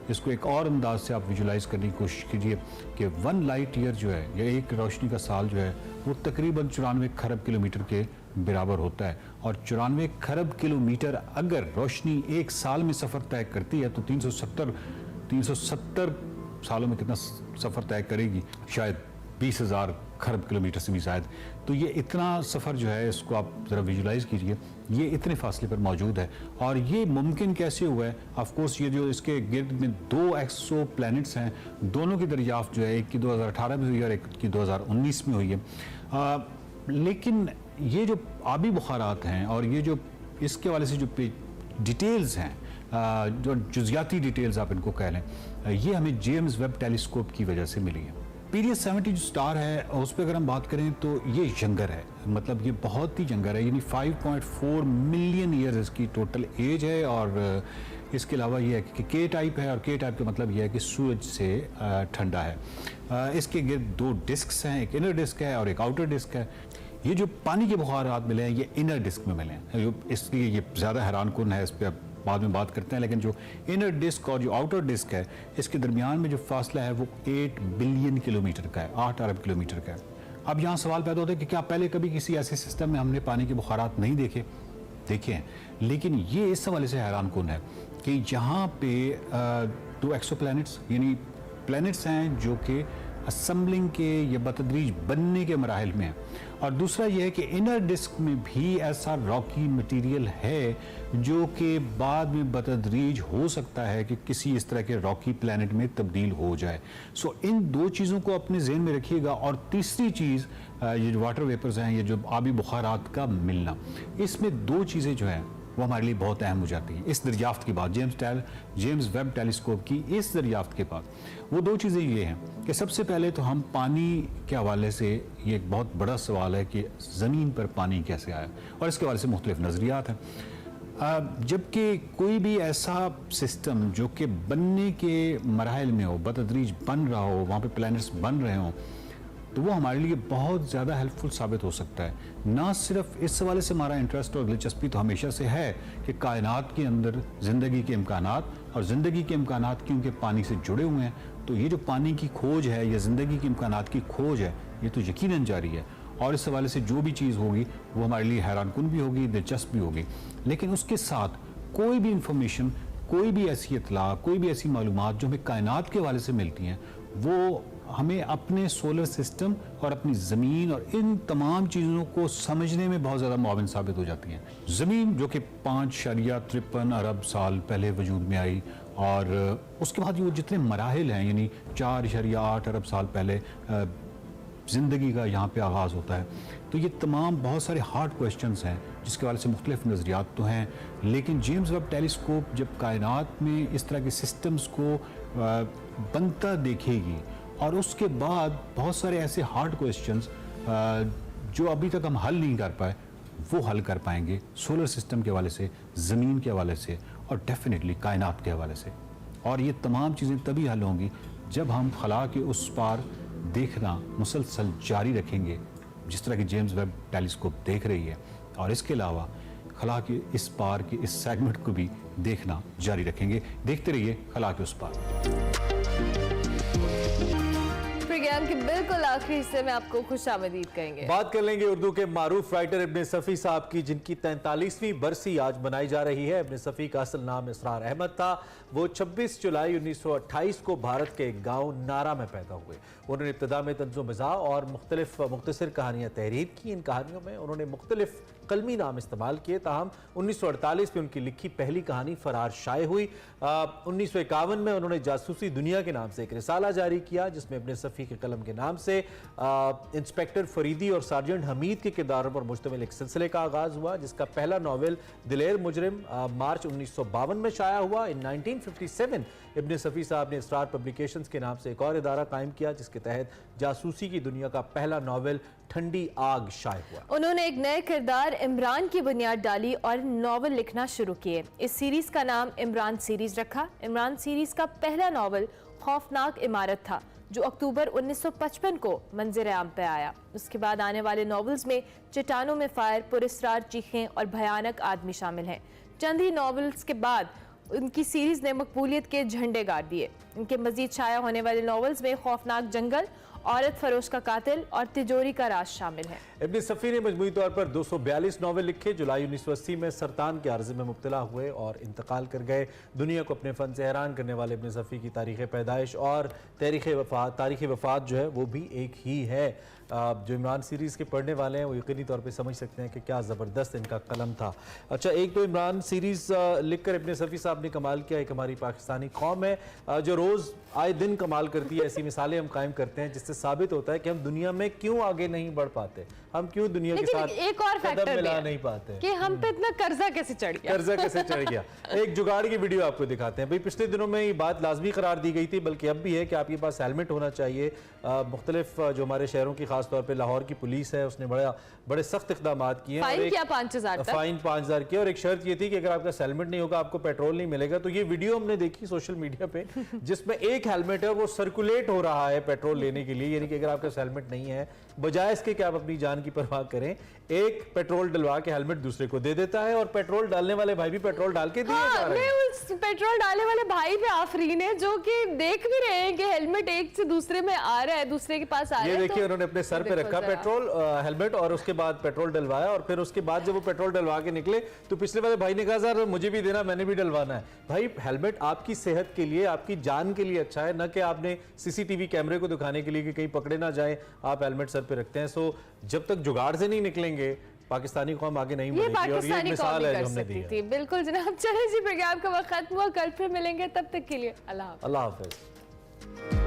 इसको एक और अंदाज से आप विजुलाइज करने की कोशिश कीजिए कि 1 लाइट ईयर जो है या एक रोशनी का साल जो है वो तकरीबन 94 खरब किलोमीटर के बराबर होता है. और 94 खरब किलोमीटर अगर रोशनी एक साल में सफ़र तय करती है तो 370 सालों में कितना सफ़र तय करेगी, शायद 20,000 खरब किलोमीटर से भी शायद. तो ये इतना सफ़र जो है इसको आप ज़रा विजुलाइज कीजिए, ये इतने फासले पर मौजूद है. और ये मुमकिन कैसे हुआ है? ऑफ कोर्स ये जो इसके गिर्द में 2 एक्सो प्लैनेट्स हैं, दोनों की दरियाफ्त जो है एक की 2018 में हुई है और एक की 2019 में हुई है. लेकिन ये जो आबी बुखारात हैं और ये जो इसके वाले से जो डिटेल्स हैं, जो जुज़ियाती डिटेल्स आप इनको कह लें, ये हमें जेम्स वेब टेलीस्कोप की वजह से मिली है. PDS-70 जो स्टार है उस पर अगर हम बात करें तो ये यंगर है, मतलब ये बहुत ही यंगर है, यानी 5.4 मिलियन ईयर्स इसकी टोटल एज है. और इसके अलावा ये है कि K टाइप है, और K टाइप का मतलब ये है कि सूरज से ठंडा है. इसके गिर्द 2 डिस्क्स हैं, एक इनर डिस्क है और एक आउटर डिस्क है. ये जो पानी के बुखारात मिले हैं ये इनर डिस्क में मिले हैं, इसलिए ये ज़्यादा हैरान कुन है. इस पर बाद में बात करते हैं. लेकिन जो इनर डिस्क और जो आउटर डिस्क है इसके दरमियान में जो फासला है वो 8 बिलियन किलोमीटर का है, 8 अरब किलोमीटर का है. अब यहाँ सवाल पैदा होता है कि क्या पहले कभी किसी ऐसे सिस्टम में हमने पानी के बुखारात नहीं देखे हैं. लेकिन ये इस हवाले से हैरान कुन है कि यहाँ पे 2 एक्सो प्लैनेट्स यानी प्लैनेट्स हैं जो कि असम्बलिंग के या बतदरीज बनने के मराहल में है. और दूसरा यह है कि इनर डिस्क में भी ऐसा रॉकी मटेरियल है जो कि बाद में बतदरीज हो सकता है कि किसी इस तरह के रॉकी प्लैनेट में तब्दील हो जाए. सो इन 2 चीज़ों को अपने जहन में रखिएगा. और तीसरी चीज़ ये जो वाटर वेपर्स हैं, ये जो आबी बुखारात का मिलना, इसमें 2 चीज़ें जो हैं वो हमारे लिए बहुत अहम हो जाती हैं. इस दरियाफ्त के बाद जेम्स वेब टेलीस्कोप की इस दरियाफ्त के बाद वो 2 चीज़ें ये हैं कि सबसे पहले तो हम पानी के हवाले से ये एक बहुत बड़ा सवाल है कि ज़मीन पर पानी कैसे आया, और इसके हवाले से मुख्तलिफ नज़रियात हैं. जबकि कोई भी ऐसा सिस्टम जो कि बनने के मराहल में हो, बतदरीज बन रहा हो, वहाँ पे प्लैनेट्स बन रहे हों, तो वो हमारे लिए बहुत ज़्यादा हेल्पफुल साबित हो सकता है। ना सिर्फ इस हवाले से हमारा इंटरेस्ट और दिलचस्पी तो हमेशा से है कि कायनात के अंदर ज़िंदगी के इम्कानात, और ज़िंदगी के इम्कानात क्योंकि पानी से जुड़े हुए हैं, तो ये जो पानी की खोज है या ज़िंदगी के इम्कानात की खोज है, ये तो यकीनन जारी है। और इस हवाले से जो भी चीज़ होगी वो हमारे लिए हैरानकुन भी होगी, दिलचस्प भी होगी। लेकिन उसके साथ कोई भी इंफॉर्मेशन, कोई भी ऐसी इत्तला, कोई भी ऐसी मालूमात जो हमें कायनात के हवाले से मिलती हैं, वो हमें अपने सोलर सिस्टम और अपनी ज़मीन और इन तमाम चीज़ों को समझने में बहुत ज़्यादा मुआविन साबित हो जाती हैं। ज़मीन जो कि 5.53 अरब साल पहले वजूद में आई, और उसके बाद वो जितने मराहिल हैं, यानी 4.8 अरब साल पहले ज़िंदगी का यहाँ पे आगाज़ होता है। तो ये तमाम बहुत सारे हार्ड क्वेश्चंस हैं जिसके वाले से मुख्तलिफ नज़रियात तो हैं, लेकिन जेम्स वेब टेलीस्कोप जब कायनात में इस तरह के सिस्टम्स को बनता देखेगी, और उसके बाद बहुत सारे ऐसे हार्ड क्वेश्चंस जो अभी तक हम हल नहीं कर पाए, वो हल कर पाएंगे सोलर सिस्टम के हवाले से, ज़मीन के हवाले से, और डेफिनेटली कायनात के हवाले से। और ये तमाम चीज़ें तभी हल होंगी जब हम खला के उस पार देखना मुसलसल जारी रखेंगे, जिस तरह की जेम्स वेब टेलीस्कोप देख रही है, और इसके अलावा खला के इस पार के इस सेगमेंट को भी देखना जारी रखेंगे। देखते रहिए खला के उस पार। प्रोग्राम के बिल्कुल आखिरी हिस्से में आपको खुशामदीद कहेंगे। बात कर लेंगे उर्दू के मारूफ राइटर इब्ने सफ़ी साहब की, जिनकी 43वीं बरसी आज मनाई जा रही है। इब्ने सफ़ी का असल नाम इसरार अहमद था। वो 26 जुलाई 1928 को भारत के एक गाँव नारा में पैदा हुए। उन्होंने इब्तदा में तंज़ो मिज़ाह और मुख्तसर कहानियाँ तहरीर की। इन कहानियों में उन्होंने मुख्तलिफ कलमी नाम इस्तेमाल किए, ताहम 1948 में उनकी लिखी पहली कहानी फरार शाये हुई। 1951 में उन्होंने जासूसी दुनिया के नाम से एक रिसाला जारी किया, जिसमें इब्ने सफ़ी के कलम के नाम से इंस्पेक्टर फरीदी और सार्जेंट हमीद के किरदारों पर मुश्तमिल एक सिलसिले का आगाज़ हुआ, जिसका पहला नावल दिलेर मुजरिम मार्च 1952 में शाया हुआ। इन 1957 इब्ने सफ़ी साहब ने इसरार पब्लिकेशंस के नाम से एक और इदारा कायम किया, जिसके तहत जासूसी की दुनिया का पहला नावल ठंडी आग शाये हुआ। उन्होंने एक नए किरदार इमरान की बुनियाद डाली और नावल लिखना शुरू किए। इस सीरीज का नाम इमरान सीरीज रखा। इमरान सीरीज का पहला नावल खौफनाक इमारत था, जो अक्टूबर 1955 को मंजर आम पे आया। उसके बाद आने वाले नावल्स में चट्टानों में फायर, पुरस्रार चीखें और भयानक आदमी शामिल हैं। चंद ही नावल्स के बाद उनकी सीरीज ने मकबूलियत के झंडे गाड़ दिए। इनके मजीद शाया होने वाले नावल्स में खौफनाक जंगल, औरत फरोश का कातिल और तिजोरी का राज शामिल है। इब्ने सफ़ी ने मजमूई तौर पर 242 नावल लिखे। जुलाई 1980 में सरतान के अर्ज़े में मुब्तला हुए और इंतकाल कर गए। दुनिया को अपने फ़न से हैरान करने वाले इब्ने सफ़ी की तारीख़ पैदाइश और तारीख़ वफ़ात जो है वो भी एक ही है। जो इमरान सीरीज़ के पढ़ने वाले हैं वो यकीनी तौर पे समझ सकते हैं कि क्या ज़बरदस्त इनका कलम था। अच्छा, एक तो इमरान सीरीज़ लिखकर इब्ने सफ़ी साहब ने कमाल किया। एक हमारी पाकिस्तानी कौम है जो रोज़ आए दिन कमाल करती है। ऐसी मिसालें हम कायम करते हैं, जिससे साबित होता है कि हम दुनिया में क्यों आगे नहीं बढ़ पाते, हम क्यों दुनिया के साथ एक और कदम मिला नहीं पाते कि हम पे इतना कर्जा कैसे चढ़ गया। एक जुगाड़ की वीडियो आपको दिखाते हैं। भाई, पिछले दिनों में ये बात लाजमी करार दी गई थी, बल्कि अब भी है कि आपके पास हेलमेट होना चाहिए। मुख्तलिफ जो हमारे शहरों की, खास तौर पर लाहौर की पुलिस है, उसने बड़े सख्त इक़दाम किए हैं। फाइन किया 5000 फाइन 5000 किया, और एक शर्त ये थी कि अगर आपका हेलमेट नहीं होगा आपको पेट्रोल नहीं मिलेगा। तो ये वीडियो हमने देखी सोशल मीडिया पे, जिसमें एक हेलमेट है वो सर्कुलेट हो रहा है पेट्रोल लेने के लिए। यानी कि अगर आपका हेलमेट नहीं है, बजाय इसके कि आप अपनी जान की परवाह करें, एक पेट्रोल डलवा के हेलमेट दूसरे को दे देता है, और पेट्रोल डालने वाले भाई भी पेट्रोल डाल के दिए जा रहे हैं। उस पेट्रोल डालने वाले भाई पे आफरीन है, जो कि देख भी रहे हैं कि हेलमेट एक से दूसरे में आ रहा है, दूसरे के पास आ रहा है। ये देखिए, उन्होंने अपने सर पे रखा पेट्रोल हेलमेट, और उसके बाद पेट्रोल डलवाया, और फिर उसके बाद जब वो पेट्रोल डलवा के निकले तो पिछले वाले भाई ने कहा, सर मुझे भी देना, मैंने भी डलवाना है। भाई, हेलमेट आपकी सेहत के लिए, आपकी जान के लिए अच्छा है, न कि आपने सीसीटीवी कैमरे को दिखाने के लिए कि कहीं पकड़े ना जाए आप हेलमेट सर पे रखते हैं। सो जब तक जुगाड़ से नहीं निकलेंगे, पाकिस्तानी कौम आगे नहीं बढ़ेगी, और ये मिसाल है जो हमने दी है। बिल्कुल जनाब, चले जी, प्रोग्राम का वक्त खत्म हुआ। कल फिर मिलेंगे, तब तक के लिए अल्लाह हाफ़िज़। अल्लाह हाफ़िज़।